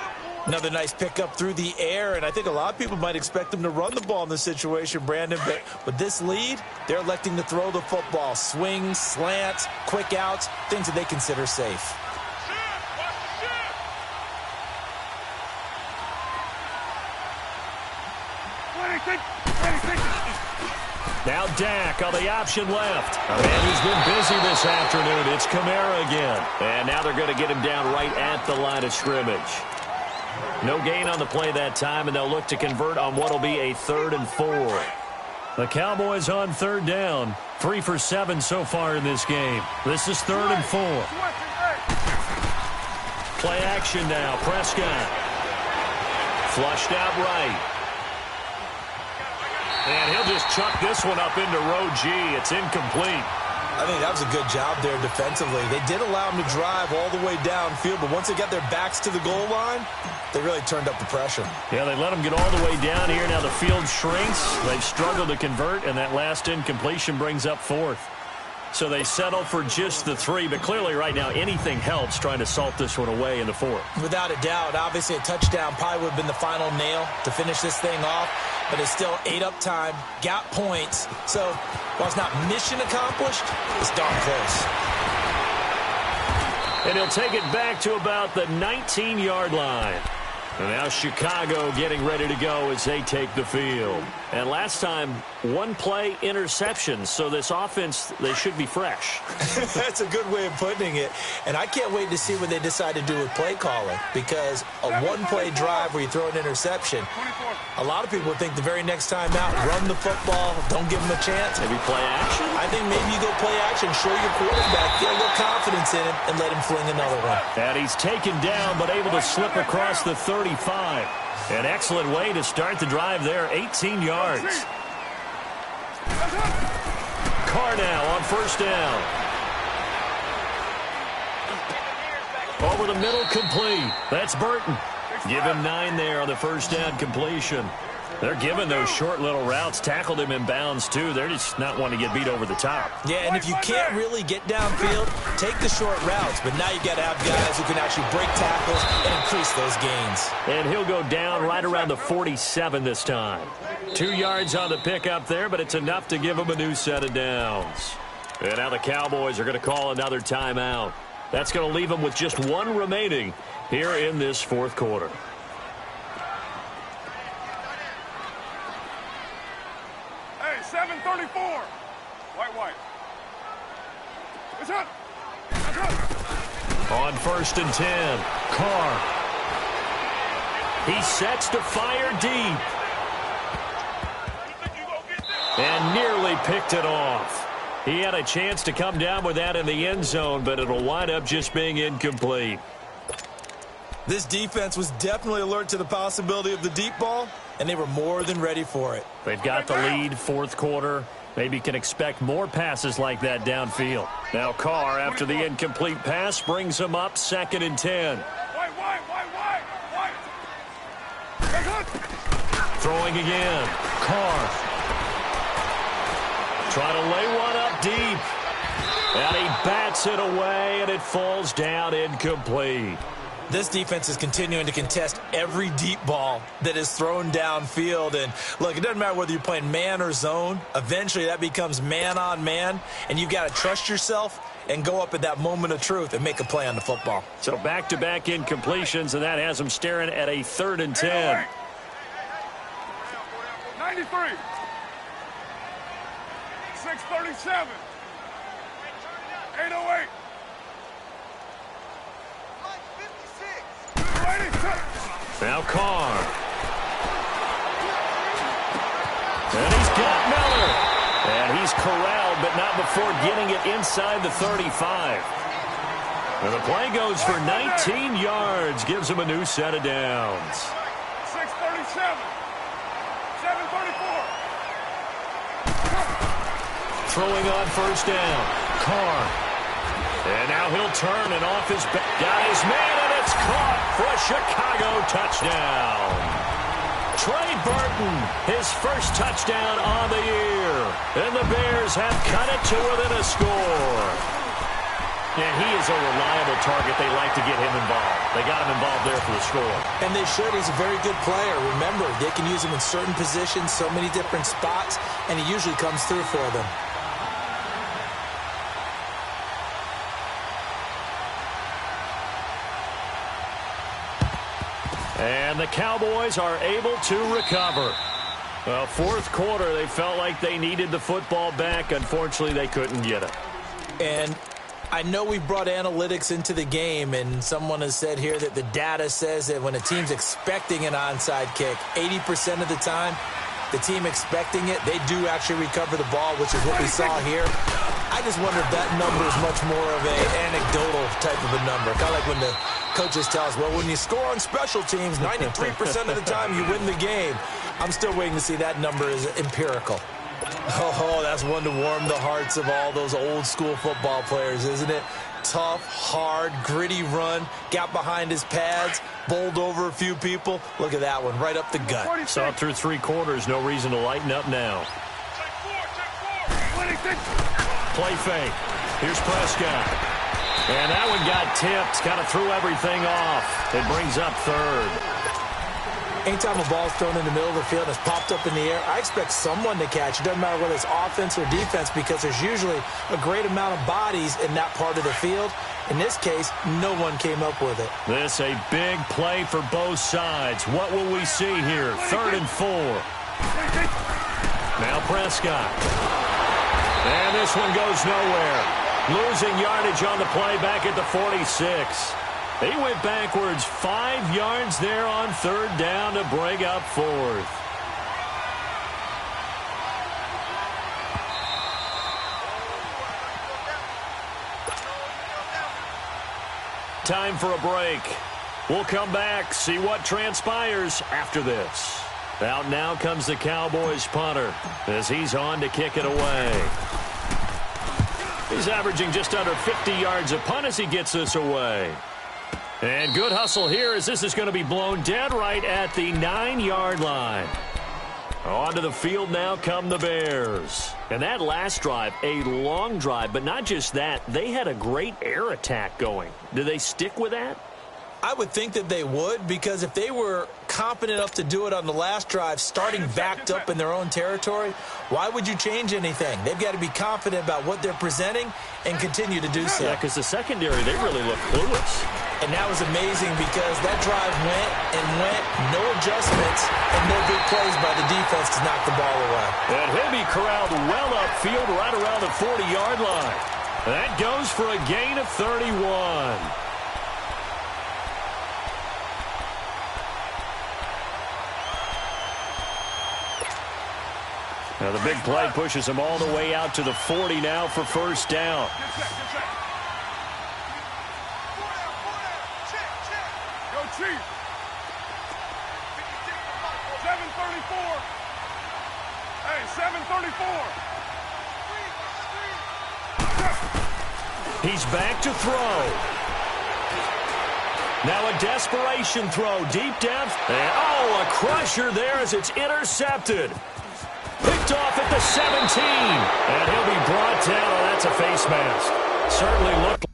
Another nice pickup through the air, and I think a lot of people might expect them to run the ball in this situation, Brandon, but with this lead, they're electing to throw the football. Swings, slants, quick outs, things that they consider safe. Now Dak on the option left. A man who's been busy this afternoon. It's Kamara again. And now they're going to get him down right at the line of scrimmage. No gain on the play that time, and they'll look to convert on what will be a 3rd and 4. The Cowboys on 3rd down. 3 for 7 so far in this game. This is 3rd and 4. Play action now. Prescott. Flushed out right. And he'll just chuck this one up into row G. It's incomplete. I think that was a good job there defensively. They did allow him to drive all the way downfield, but once they got their backs to the goal line, they really turned up the pressure. Yeah, they let him get all the way down here. Now the field shrinks. They've struggled to convert, and that last incompletion brings up 4th. So they settle for just the 3, but clearly right now anything helps trying to salt this one away in the 4th. Without a doubt, obviously a touchdown probably would have been the final nail to finish this thing off, but it's still 8-up time, got points. So while it's not mission accomplished, it's darn close. And he'll take it back to about the 19-yard line. And now Chicago getting ready to go as they take the field. And last time, 1-play interception. So this offense, they should be fresh. That's a good way of putting it. And I can't wait to see what they decide to do with play calling. Because a 1-play drive where you throw an interception, a lot of people think the very next time out, run the football, don't give them a chance. Maybe play action? I think maybe you go play action, show your quarterback, get a little confidence in him, and let him fling another one. And he's taken down, but able to slip across the 35. An excellent way to start the drive there, 18 yards. Carr now on first down. Over the middle, complete. That's Burton. Give him 9 there on the first down completion. They're giving those short little routes. Tackled him in bounds, too. They're just not wanting to get beat over the top. Yeah, and if you can't really get downfield, take the short routes. But now you got to have guys who can actually break tackles and increase those gains. And he'll go down right around the 47 this time. 2 yards on the pickup there, but it's enough to give him a new set of downs. And now the Cowboys are going to call another timeout. That's going to leave them with just 1 remaining here in this 4th quarter. Hey, 7:34. White. It's up. On 1st and 10, Carr. He sets to fire deep. And nearly picked it off. He had a chance to come down with that in the end zone, but it'll wind up just being incomplete. This defense was definitely alert to the possibility of the deep ball, and they were more than ready for it. They've got the lead, 4th quarter. Maybe can expect more passes like that downfield. Now Carr, after the incomplete pass, brings him up 2nd and 10. White. Throwing again. Carr. Trying to lay one up deep. And he bats it away, and it falls down incomplete. This defense is continuing to contest every deep ball that is thrown downfield. And, look, it doesn't matter whether you're playing man or zone. Eventually, that becomes man on man, and you've got to trust yourself and go up at that moment of truth and make a play on the football. So back-to-back incompletions, and that has them staring at a 3rd and 10. 93. 637. 808. Now Carr. And he's got Miller. And he's corralled, but not before getting it inside the 35. And the play goes for 19 yards. Gives him a new set of downs. 637. 734. Throwing on 1st down. Carr. And now he'll turn and off his back. Got his man, and it's caught for a Chicago touchdown. Trey Burton, his first touchdown on the year. And the Bears have cut it to within a score. Yeah, he is a reliable target. They like to get him involved. They got him involved there for the score. And they should. He's a very good player. Remember, they can use him in certain positions, so many different spots, and he usually comes through for them. And the Cowboys are able to recover. Well, 4th quarter, they felt like they needed the football back. Unfortunately, they couldn't get it. And I know we brought analytics into the game, and someone has said here that the data says that when a team's expecting an onside kick, 80% of the time, the team expecting it, they do actually recover the ball, which is what we saw here. I just wonder if that number is much more of an anecdotal type of a number. Kind of like when the coaches tell us, well, when you score on special teams, 93% of the time you win the game. I'm still waiting to see that number is empirical. Oh, that's one to warm the hearts of all those old school football players, isn't it? Tough, hard, gritty run, got behind his pads, bowled over a few people. Look at that one, right up the gut. Saw it through 3 quarters, no reason to lighten up now. Play fake. Here's Prescott. And that one got tipped, kind of threw everything off. It brings up 3rd. Anytime a ball's thrown in the middle of the field and it's popped up in the air, I expect someone to catch. It doesn't matter whether it's offense or defense because there's usually a great amount of bodies in that part of the field. In this case, no one came up with it. This a big play for both sides. What will we see here? 3rd and 4. Now Prescott. And this one goes nowhere. Losing yardage on the play back at the 46. He went backwards 5 yards there on 3rd down to bring up 4th. Time for a break. We'll come back, see what transpires after this. Out now comes the Cowboys punter as he's on to kick it away. He's averaging just under 50 yards a punt as he gets this away. And good hustle here as this is going to be blown dead right at the 9-yard line. Onto the field now come the Bears. And that last drive, a long drive, but not just that. They had a great air attack going. Do they stick with that? I would think that they would, because if they were confident enough to do it on the last drive, starting backed up in their own territory, why would you change anything? They've got to be confident about what they're presenting and continue to do so. Yeah, because the secondary, they really look clueless. And that was amazing because that drive went and went, no adjustments, and no big plays by the defense to knock the ball away. And he'll be corralled well upfield right around the 40-yard line. That goes for a gain of 31. Now the big play pushes him all the way out to the 40 now for 1st down. Go Chief. 734. Hey, 734. He's back to throw. Now a desperation throw deep down. And, oh, a crusher there as it's intercepted. Picked off at the 17. And he'll be brought down. Oh, that's a face mask. Certainly looked.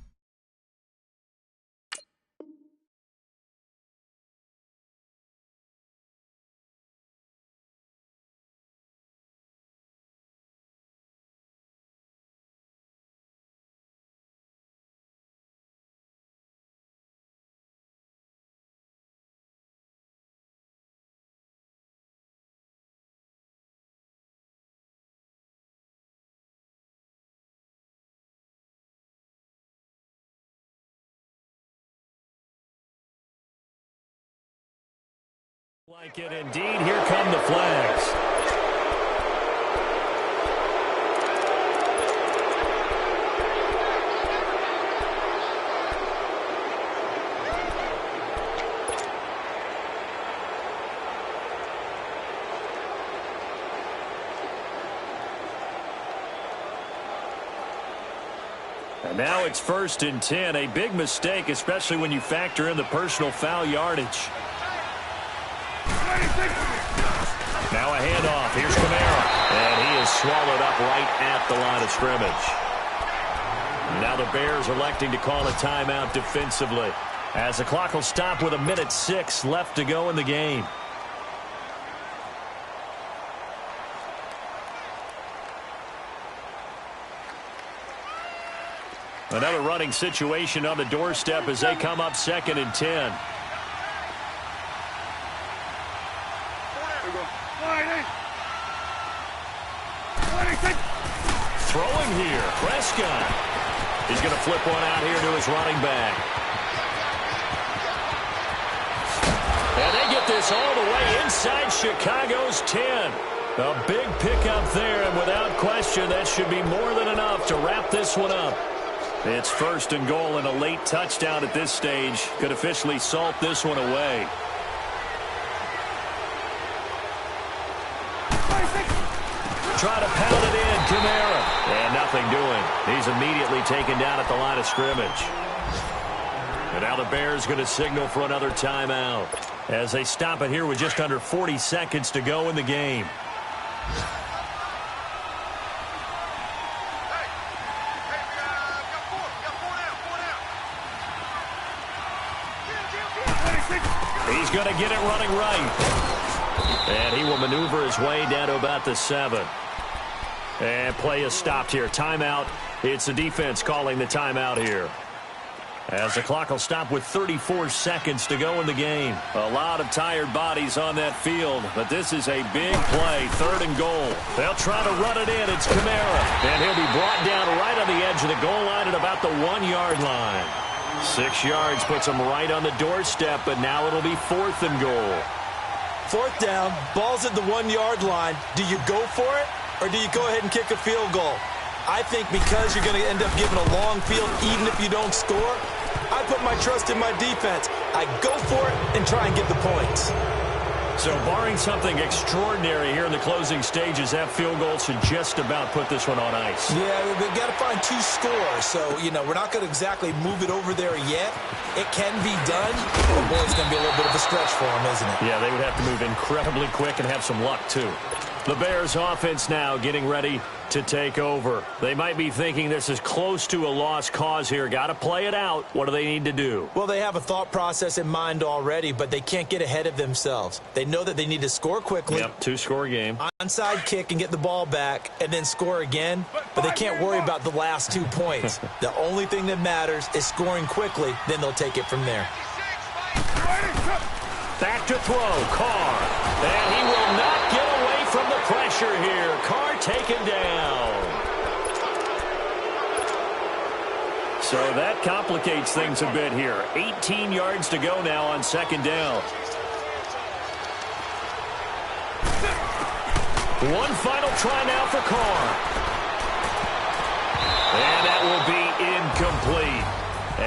Like it indeed. Here come the flags. And now it's 1st and 10. A big mistake, especially when you factor in the personal foul yardage. Now a handoff. Here's Kamara. And he is swallowed up right at the line of scrimmage. Now the Bears electing to call a timeout defensively, as the clock will stop with 1:06 left to go in the game. Another running situation on the doorstep as they come up 2nd and 10. Throwing here, Prescott. He's going to flip one out here to his running back. And they get this all the way inside Chicago's 10. A big pickup there, and without question, that should be more than enough to wrap this one up. It's 1st and goal, and a late touchdown at this stage could officially salt this one away. Try to pound it in, Kamara. And nothing doing. He's immediately taken down at the line of scrimmage. And now the Bears going to signal for another timeout as they stop it here with just under 40 seconds to go in the game. He's going to get it running right. And he will maneuver his way down to about the 7. And play is stopped here. Timeout. It's the defense calling the timeout here, as the clock will stop with 34 seconds to go in the game. A lot of tired bodies on that field, but this is a big play. 3rd and goal. They'll try to run it in. It's Kamara. And he'll be brought down right on the edge of the goal line at about the 1-yard line. 6 yards puts him right on the doorstep, but now it'll be 4th and goal. 4th down, ball's at the 1-yard line. Do you go for it, or do you go ahead and kick a field goal? I think because you're going to end up giving a long field even if you don't score, I put my trust in my defense. I go for it and try and get the points. So barring something extraordinary here in the closing stages, that field goal should just about put this one on ice. Yeah, we've got to find 2 scores. So, we're not going to exactly move it over there yet. It can be done. But boy, it's going to be a little bit of a stretch for them, isn't it? Yeah, they would have to move incredibly quick and have some luck, too. The Bears offense now getting ready to take over. They might be thinking this is close to a lost cause here. Got to play it out. What do they need to do? Well, they have a thought process in mind already, but they can't get ahead of themselves. They know that they need to score quickly. Yep, 2-score game. Onside kick and get the ball back and then score again, but they can't worry about the last 2 points. The only thing that matters is scoring quickly, then they'll take it from there. Back to throw, Carr. And he will not get away from the pressure here. Carr taken down. So that complicates things a bit here. 18 yards to go now on 2nd down. One final try now for Carr. And that will be incomplete,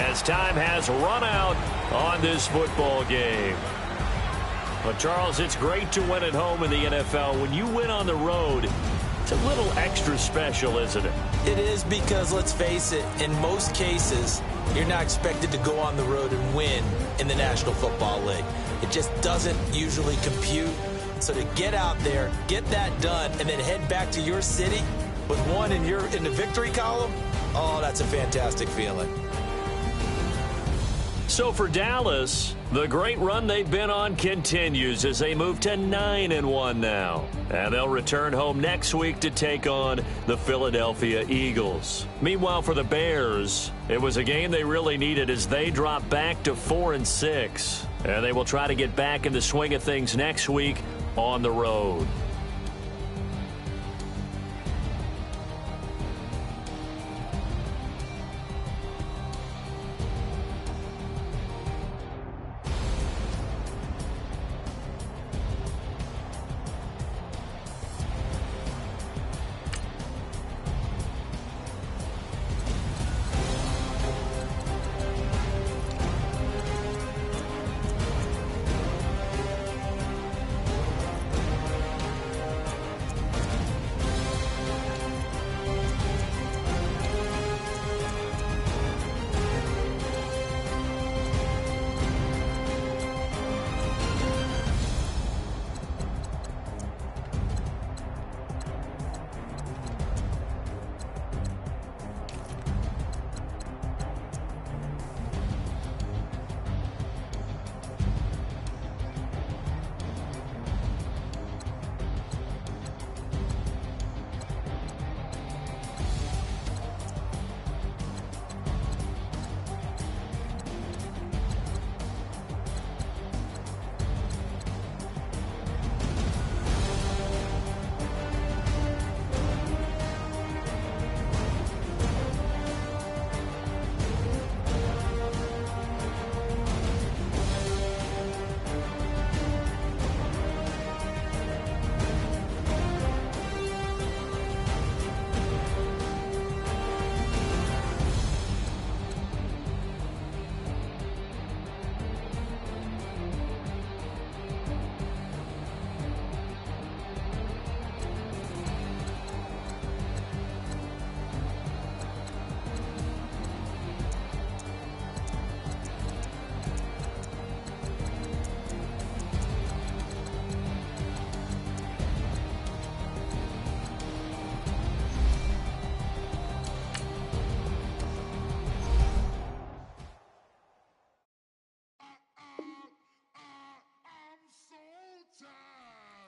as time has run out on this football game. Well, Charles, it's great to win at home in the NFL. When you win on the road, it's a little extra special, isn't it? It is, because, let's face it, in most cases, you're not expected to go on the road and win in the National Football League. It just doesn't usually compute. So to get out there, get that done, and then head back to your city with one in the victory column, oh, that's a fantastic feeling. So for Dallas, the great run they've been on continues as they move to 9-1 now. And they'll return home next week to take on the Philadelphia Eagles. Meanwhile, for the Bears, it was a game they really needed as they drop back to 4-6. And they will try to get back in the swing of things next week on the road.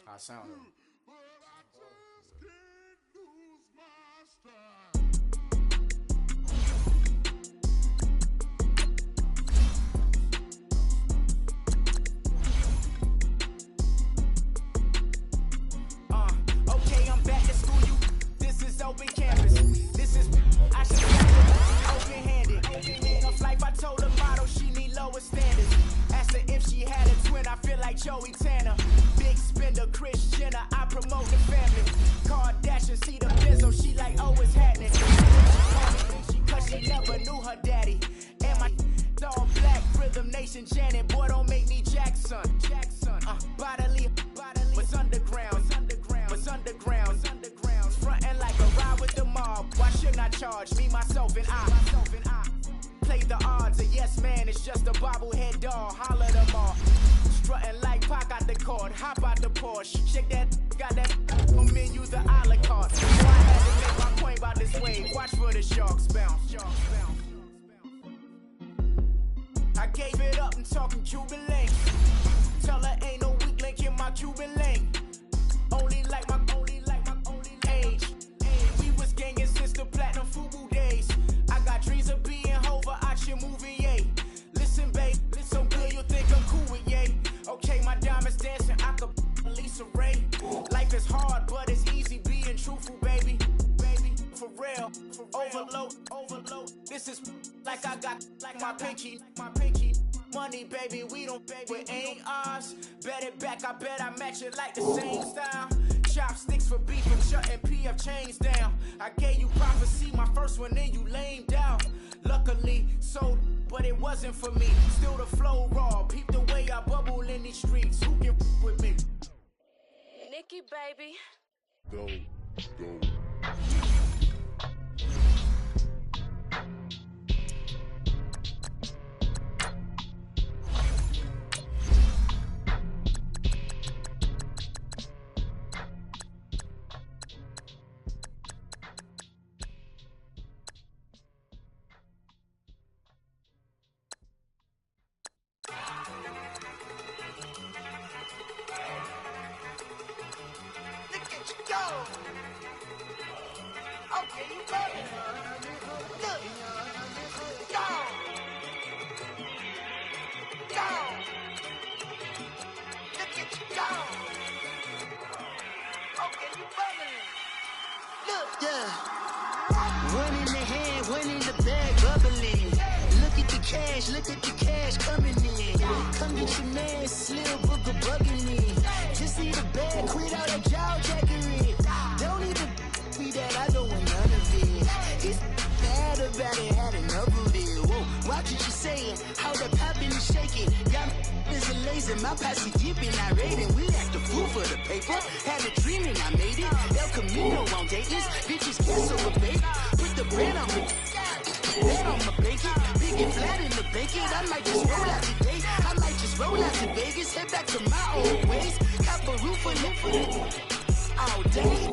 I sound it. Okay, I'm back to school. This is open campus. This is I should open-handed. Of life, I told her motto she need lower standards. Asked her if she had a twin. I feel like Joey Tanner. Big spender, Kris Jenner. I promote the family. Kardashian, see the Benzo. She like, oh, it's happening. Cause she never knew her daddy. And my all black, Rhythm Nation, Janet. Boy, don't make me Jackson. Bodily, what's underground? What's underground? Frontin' like a ride with the mob. Why shouldn't I charge me, myself, and I? Play the odds, a yes man, it's just a bobblehead doll. Holler them all. Strutting like Pac out the court, hop out the Porsche. Shake that, got that on menu, the a la carte. So I had to make my point about this wave. Watch for the sharks bounce. I gave it up and talking Cuban link. Tell her ain't no weak link in my Cuban link. Only like my age. We was gangin' since the platinum FUBU days. I got dreams of being Hova out your movie, yay. Listen, babe, so good you think I'm cool with yay. Okay, my diamonds dancing, I could Lisa Ray. Life is hard, but it's easy being truthful, baby. For real, overload. This is like I got like my pinky. Money, baby, we don't pay, but ain't ours. Bet it back, I bet I match it like the same style. Chopsticks for beef, I'm shutting PF chains down. I gave you prophecy, my first one, then you lamed out. Luckily, sold, but it wasn't for me. Still the flow raw, peep the way I bubble in these streets. Who can with me? Nikki, baby. Go. Okay, you got it. Look. Go. Go. Look at you go. Okay, you bubbling. Look. Yeah. One in the hand, one in the bag, bubbling. Look at the cash coming in. Come get your man, Slim Booker bugging me. Just need a bag, quit all that jaw jackery. Don't even be that, I don't want none of it. It's bad about it, had enough of it. Whoa, watch what you saying, how the poppin' and shaking. Got is a laser, my posse deep and I raiding. We act a fool for the paper, had a dream and I made it. El Camino on Dayton's, bitches can't over bake. Put the bread on me. Bet on my bacon, big and flat in the bacon. I might just roll out today. I might just roll out to Vegas, head back to my old ways. Cop a roof for all day.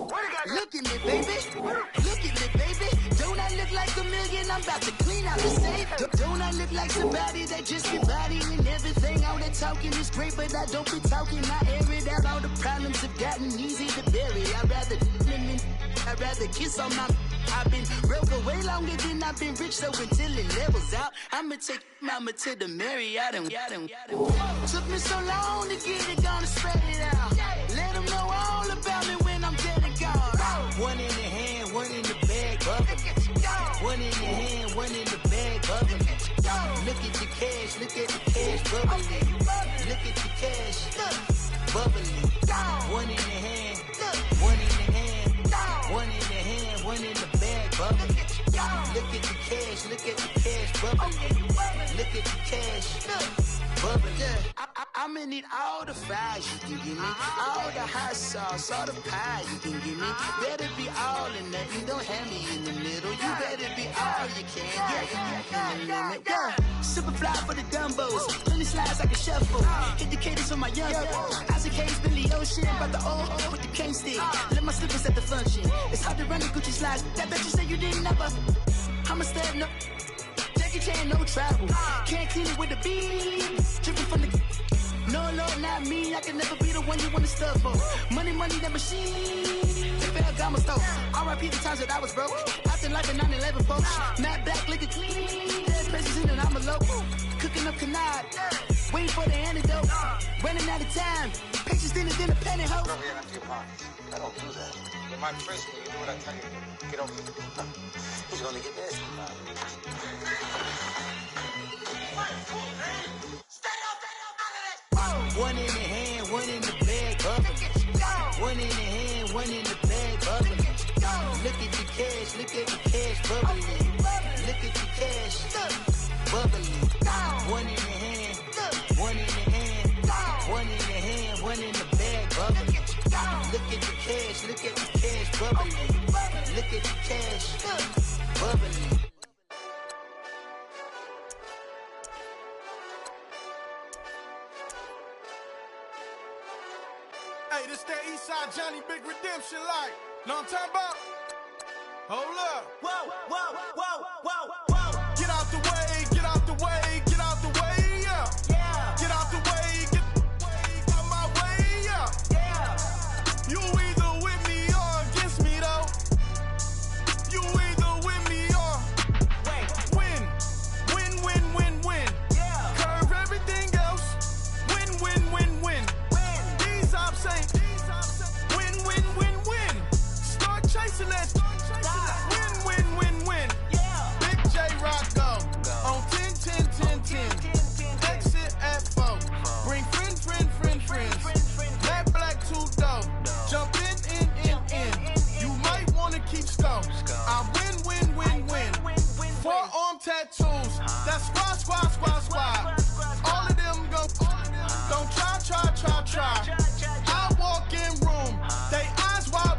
Look at me, baby. Look at me, baby. Don't I look like a million? I'm about to clean out the safe. Don't I look like somebody that just be bodying everything? All that talking is great, but I don't be talking. I air it out. All the problems have gotten easy to bury. I'd rather kiss on my. I've been broke way longer than I've been rich, so until it levels out, I'ma take mama to the Marriott and took me so long to get it, gonna spread it out. Let them know all about me when I'm dead and gone. One in the hand, one in the bag, bubbling. One in the hand, one in the bag, bubbling. Look at the cash, bubbling. Look at the cash, bubbling. One in the hand, one in the hand, one in the hand, one in the bag, bubbling. Look at the cash, bubbling. Look at the cash, bubbling. I'ma need all the fries you can give me, all the hot sauce, all the pie you can give me. Better be all or nothing, don't have me in the middle. You better be all you can, yeah. Super fly for the dumbos, plenty slides like a shuffle. Hit the cadence on my young Isaac Hayes, Billy Ocean, about the old with the cane stick. Let my slippers at the function. It's hard to run the Gucci slides. That bet you say you didn't never. I'ma step no. Jackie Chan, no travel. Can't clean it with the beat. Dripping from the. No, Lord, not me. I can never be the one you wanna stuff for. Money, that machine. The Ferragamo store. R.I.P. the times that I was broke. Acting like a 9/11 folks. Matte black, liquor clean. Dead presents in and I'm a local. Cooking up canard. Waiting for the antidote. Running out of time. Pictures thinner than a penny hoe. Over here after your pockets. I don't do that. In my first one, you do what I tell you. Get over here. Who's gonna get this? One in the hand, one in the bag, bubbling. One in the hand, one in the bag, bubbling. Look at the cash, bubbling. Look at the cash, bubbling. One in the hand, one in the hand, one in the hand, one in the bag, bubbling. Look at the cash, bubbling. Look at the cash, bubbling. Hey, this that Eastside Johnny Big Redemption like. Know what I'm talking about? Hold up. Whoa. Get out the way, get out the way, get out the way, yeah. Get out the way, get out my way, yeah. You either with me or against me, though. You either with me or win. Yeah. Curve everything else. Win. These ops ain't win. Start chasing that. Win. Yeah. Big J Rock go. On 10. Exit at 4. Bring friends. Matt Black 2 dope. Jump in. You might wanna keep score. I win. 4 arm tattoos. That's squad. All of them go. Don't try. I walk in room. They eyes wide.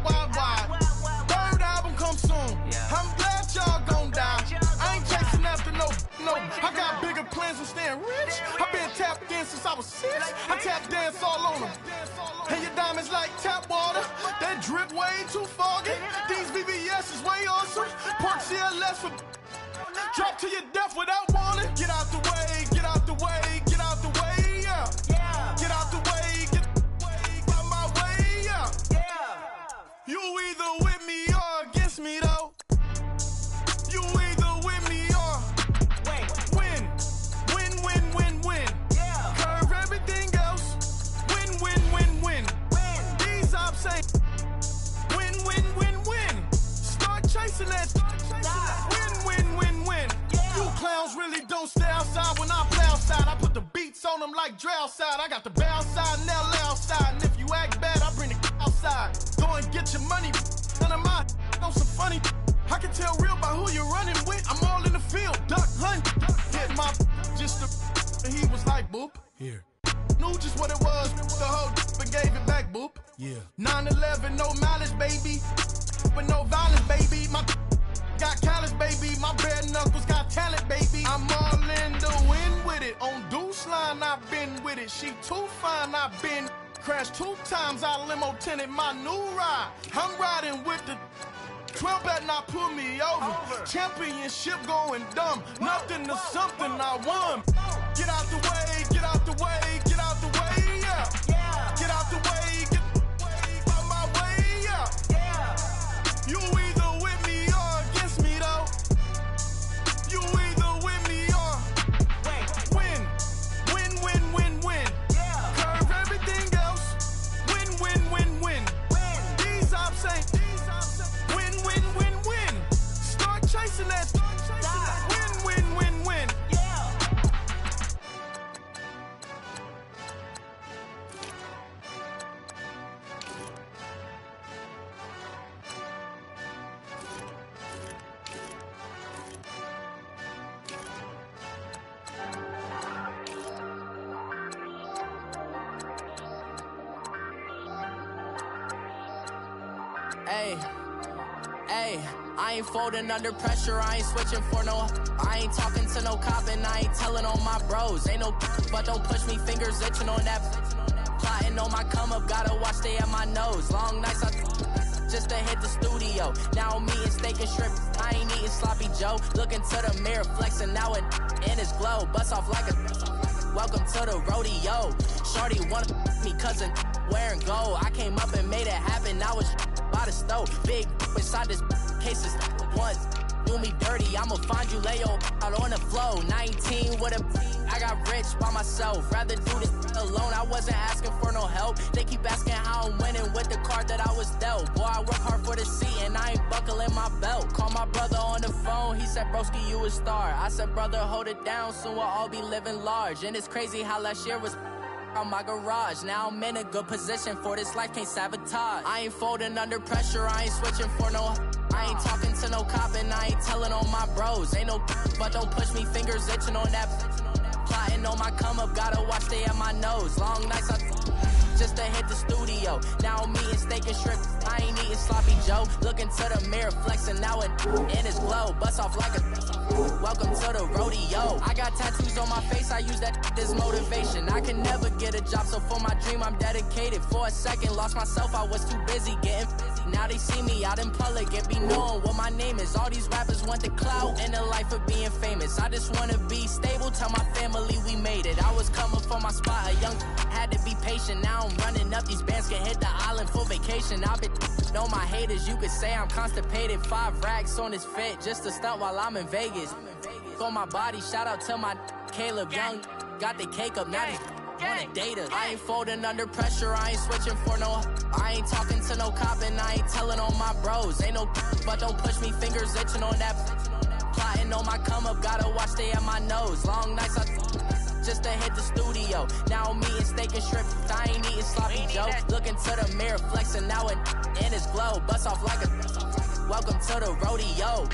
Third album come soon. I'm glad y'all gon' die. I ain't chasing after no. I got bigger plans than staying rich. I been tapped in since I was 6. I tap dance all on them. And your diamonds like tap water. That drip way too foggy. These BBS is way awesome. Park CLS for. Drop to your death without warning. Get out the way, yeah. Get out the way, get out my way, yeah. You like Dre outside. I got the bay outside and LA outside. And if you act bad, I bring the outside. Go and get your money. None of my know some funny. I can tell real by who you're running with. I'm all in the field, duck hunt. Hit my just the, and he was like, boop. Here. Knew just what it was. The whole and gave it back, boop. Yeah. 9/11, no mileage, baby. But no violence, baby. My got callous, baby. My bare knuckles got talent, baby. I'm all in the wind with it. On Deuce line, I've been with it. She too fine, I've been. Crashed 2 times, I limo tinted my new ride. I'm riding with the 12 better not pull me over. Championship going dumb. Nothing to something I won. Get out the way, get out the way, get out the way, yeah. Get out the way, get out my way, yeah. You either with me or against me, though. You either with me or win. Win, win, win, win. Curve everything else. Win, win, win, win. These ops ain't. Win, win, win, win. Start chasing that. Win, win, win, win. Hey, I ain't folding under pressure, I ain't switching for no. I ain't talking to no cop and I ain't telling on my bros. Ain't no but don't push me, fingers itching on that. Plotting on my come up, gotta watch stay at my nose. Long nights I just to hit the studio. Now I'm eating steak and shrimp, I ain't eating sloppy Joe. Looking to the mirror, flexing now it in his glow. Bust off like a welcome to the rodeo. Shorty wanna me cousin wearing gold. I came up and made it happen, now it's by the stove. Big inside this case is once. Do me dirty, I'ma find you, lay your out on the flow. 19 with a I got rich by myself. Rather do this alone, I wasn't asking for no help. They keep asking how I'm winning with the card that I was dealt. Boy, I work hard for the seat and I ain't buckling my belt. Call my brother on the phone, he said, broski, you a star. I said, brother, hold it down, soon we'll all be living large. And it's crazy how last year was on my garage. Now I'm in a good position for this life, can't sabotage. I ain't folding under pressure, I ain't switching for no. I ain't talking to no cop and I ain't telling on my bros. Ain't no but don't push me, fingers itching on that. Plotting on my come up, gotta watch stay at my nose. Long nights I just to hit the studio. Now I'm eating steak and shrimp, I ain't eating sloppy Joe. Looking to the mirror, flexing now it in his glow. Bust off like a welcome to the rodeo. I got tattoos on my face, I use that as motivation. I can never get a job, so for my dream I'm dedicated. For a second, lost myself, I was too busy getting busy. Now they see me out in public and be knowing what my name is. All these rappers want the clout and the life of being famous. I just wanna be stable, tell my family we made it. I was coming for my spot, a young had to be patient. Now I'm running up, these bands can hit the island for vacation. I've been know my haters, you could say I'm constipated. 5 racks on his fit, just to stunt while I'm in Vegas. On my body, shout out to my Caleb Young. Got the cake up, now they wanna date us. I ain't folding under pressure, I ain't switching for no. I ain't talking to no cop and I ain't telling on my bros. Ain't no but don't push me, fingers itching on that. Plotting on my come up, gotta watch stay at my nose. Long nights I just to hit the studio. Now I'm eating steak and shrimp, I ain't eating sloppy Joe. Looking to the mirror, flexing now it in his glow. Bust off like a welcome to the rodeo.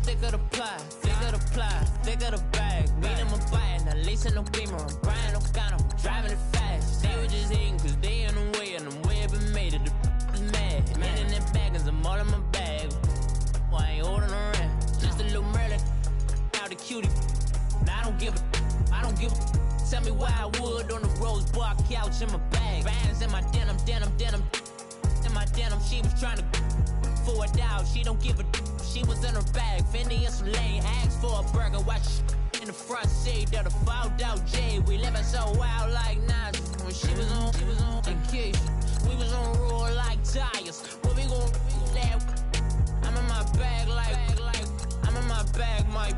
Thicker the ply, thicker the bag. Weed in my bag, now lace in no beamer. I'm Brian O'Connor, driving it fast. They were just hating cause they in the way, and the way I've been made it, the is mad. Man in that bag, cause I'm all in my bag. Why I ain't holding around? Just a little Merlin, out the cutie. Now I don't give a cash in my bag. Bands in my denim. In my denim, she was trying to for a doubt. She don't give a she was in her bag. Fendi and some lane, asked for a burger. Watch in the front seat of the fouled out J. We living so wild like Nas. When she was on vacation, we was on roll like tires. What we gon' that? I'm in my bag like I'm in my bag, Mike.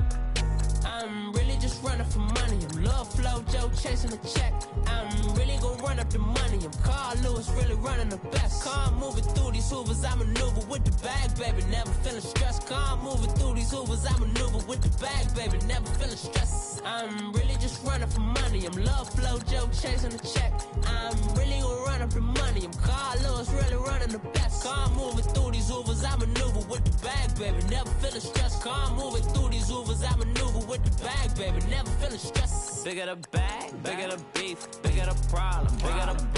I'm really just running for money. I'm Love Flow Joe chasing the check. I'm really gon' run up the money. I'm Carl Lewis, really running the best. Car moving through these hoovers, I maneuver with the bag, baby. Never feeling stressed. Car moving through these hoovers, I maneuver with the bag, baby. Never feeling stressed. I'm really just running for money. I'm Love Flow Joe chasing the check. I'm really gon' run up the money. I'm Carl Lewis, really running the best. Car moving through these hoovers, I maneuver with the bag, baby. Never feeling stressed. Car moving through these hoovers, I maneuver with the bag, baby. Never feeling stressed. Bigger the bag, bigger the beef, bigger the problem, bigger the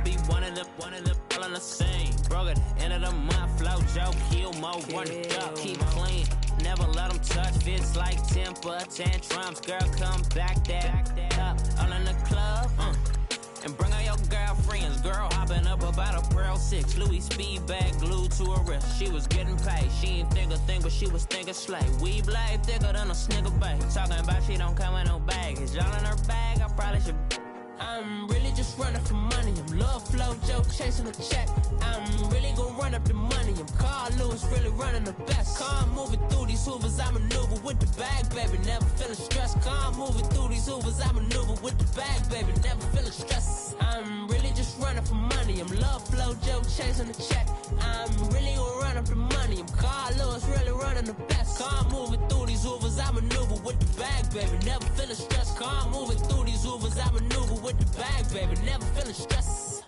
be one of the all on the same. Broke at the end of the month, Flow Joe, kill more, one duck, keep clean. Never let them touch, fits like temper tantrums. Girl, come back that up, all in the club, and bring out your girlfriends. Girl hopping up about a Pearl 6 Louis speed bag glued to her wrist. She was getting paid. She ain't think a thing, but she was thinking slay. We blade thicker than a snigger bag. Talking about she don't come with no baggage. Y'all in her bag, I probably should. I'm really just running for money. I'm Love Flow Joe chasing the check. I'm really gon' run up the money. I'm Carl Lewis, really running the best. Car moving through these hoovers, I maneuver with the bag, baby. Never feeling stressed. Car moving through these hoovers, I maneuver with the bag, baby. Never feeling stressed. I'm really just running for money. I'm Love Flow Joe chasing the check. I'm really gon' run up the money. I'm Carl Lewis, really running the best. Car moving through these hoovers, I maneuver with the bag, baby. Never feeling stressed. Car moving through these hoovers, I maneuver with the bag, baby. Never feeling stressed.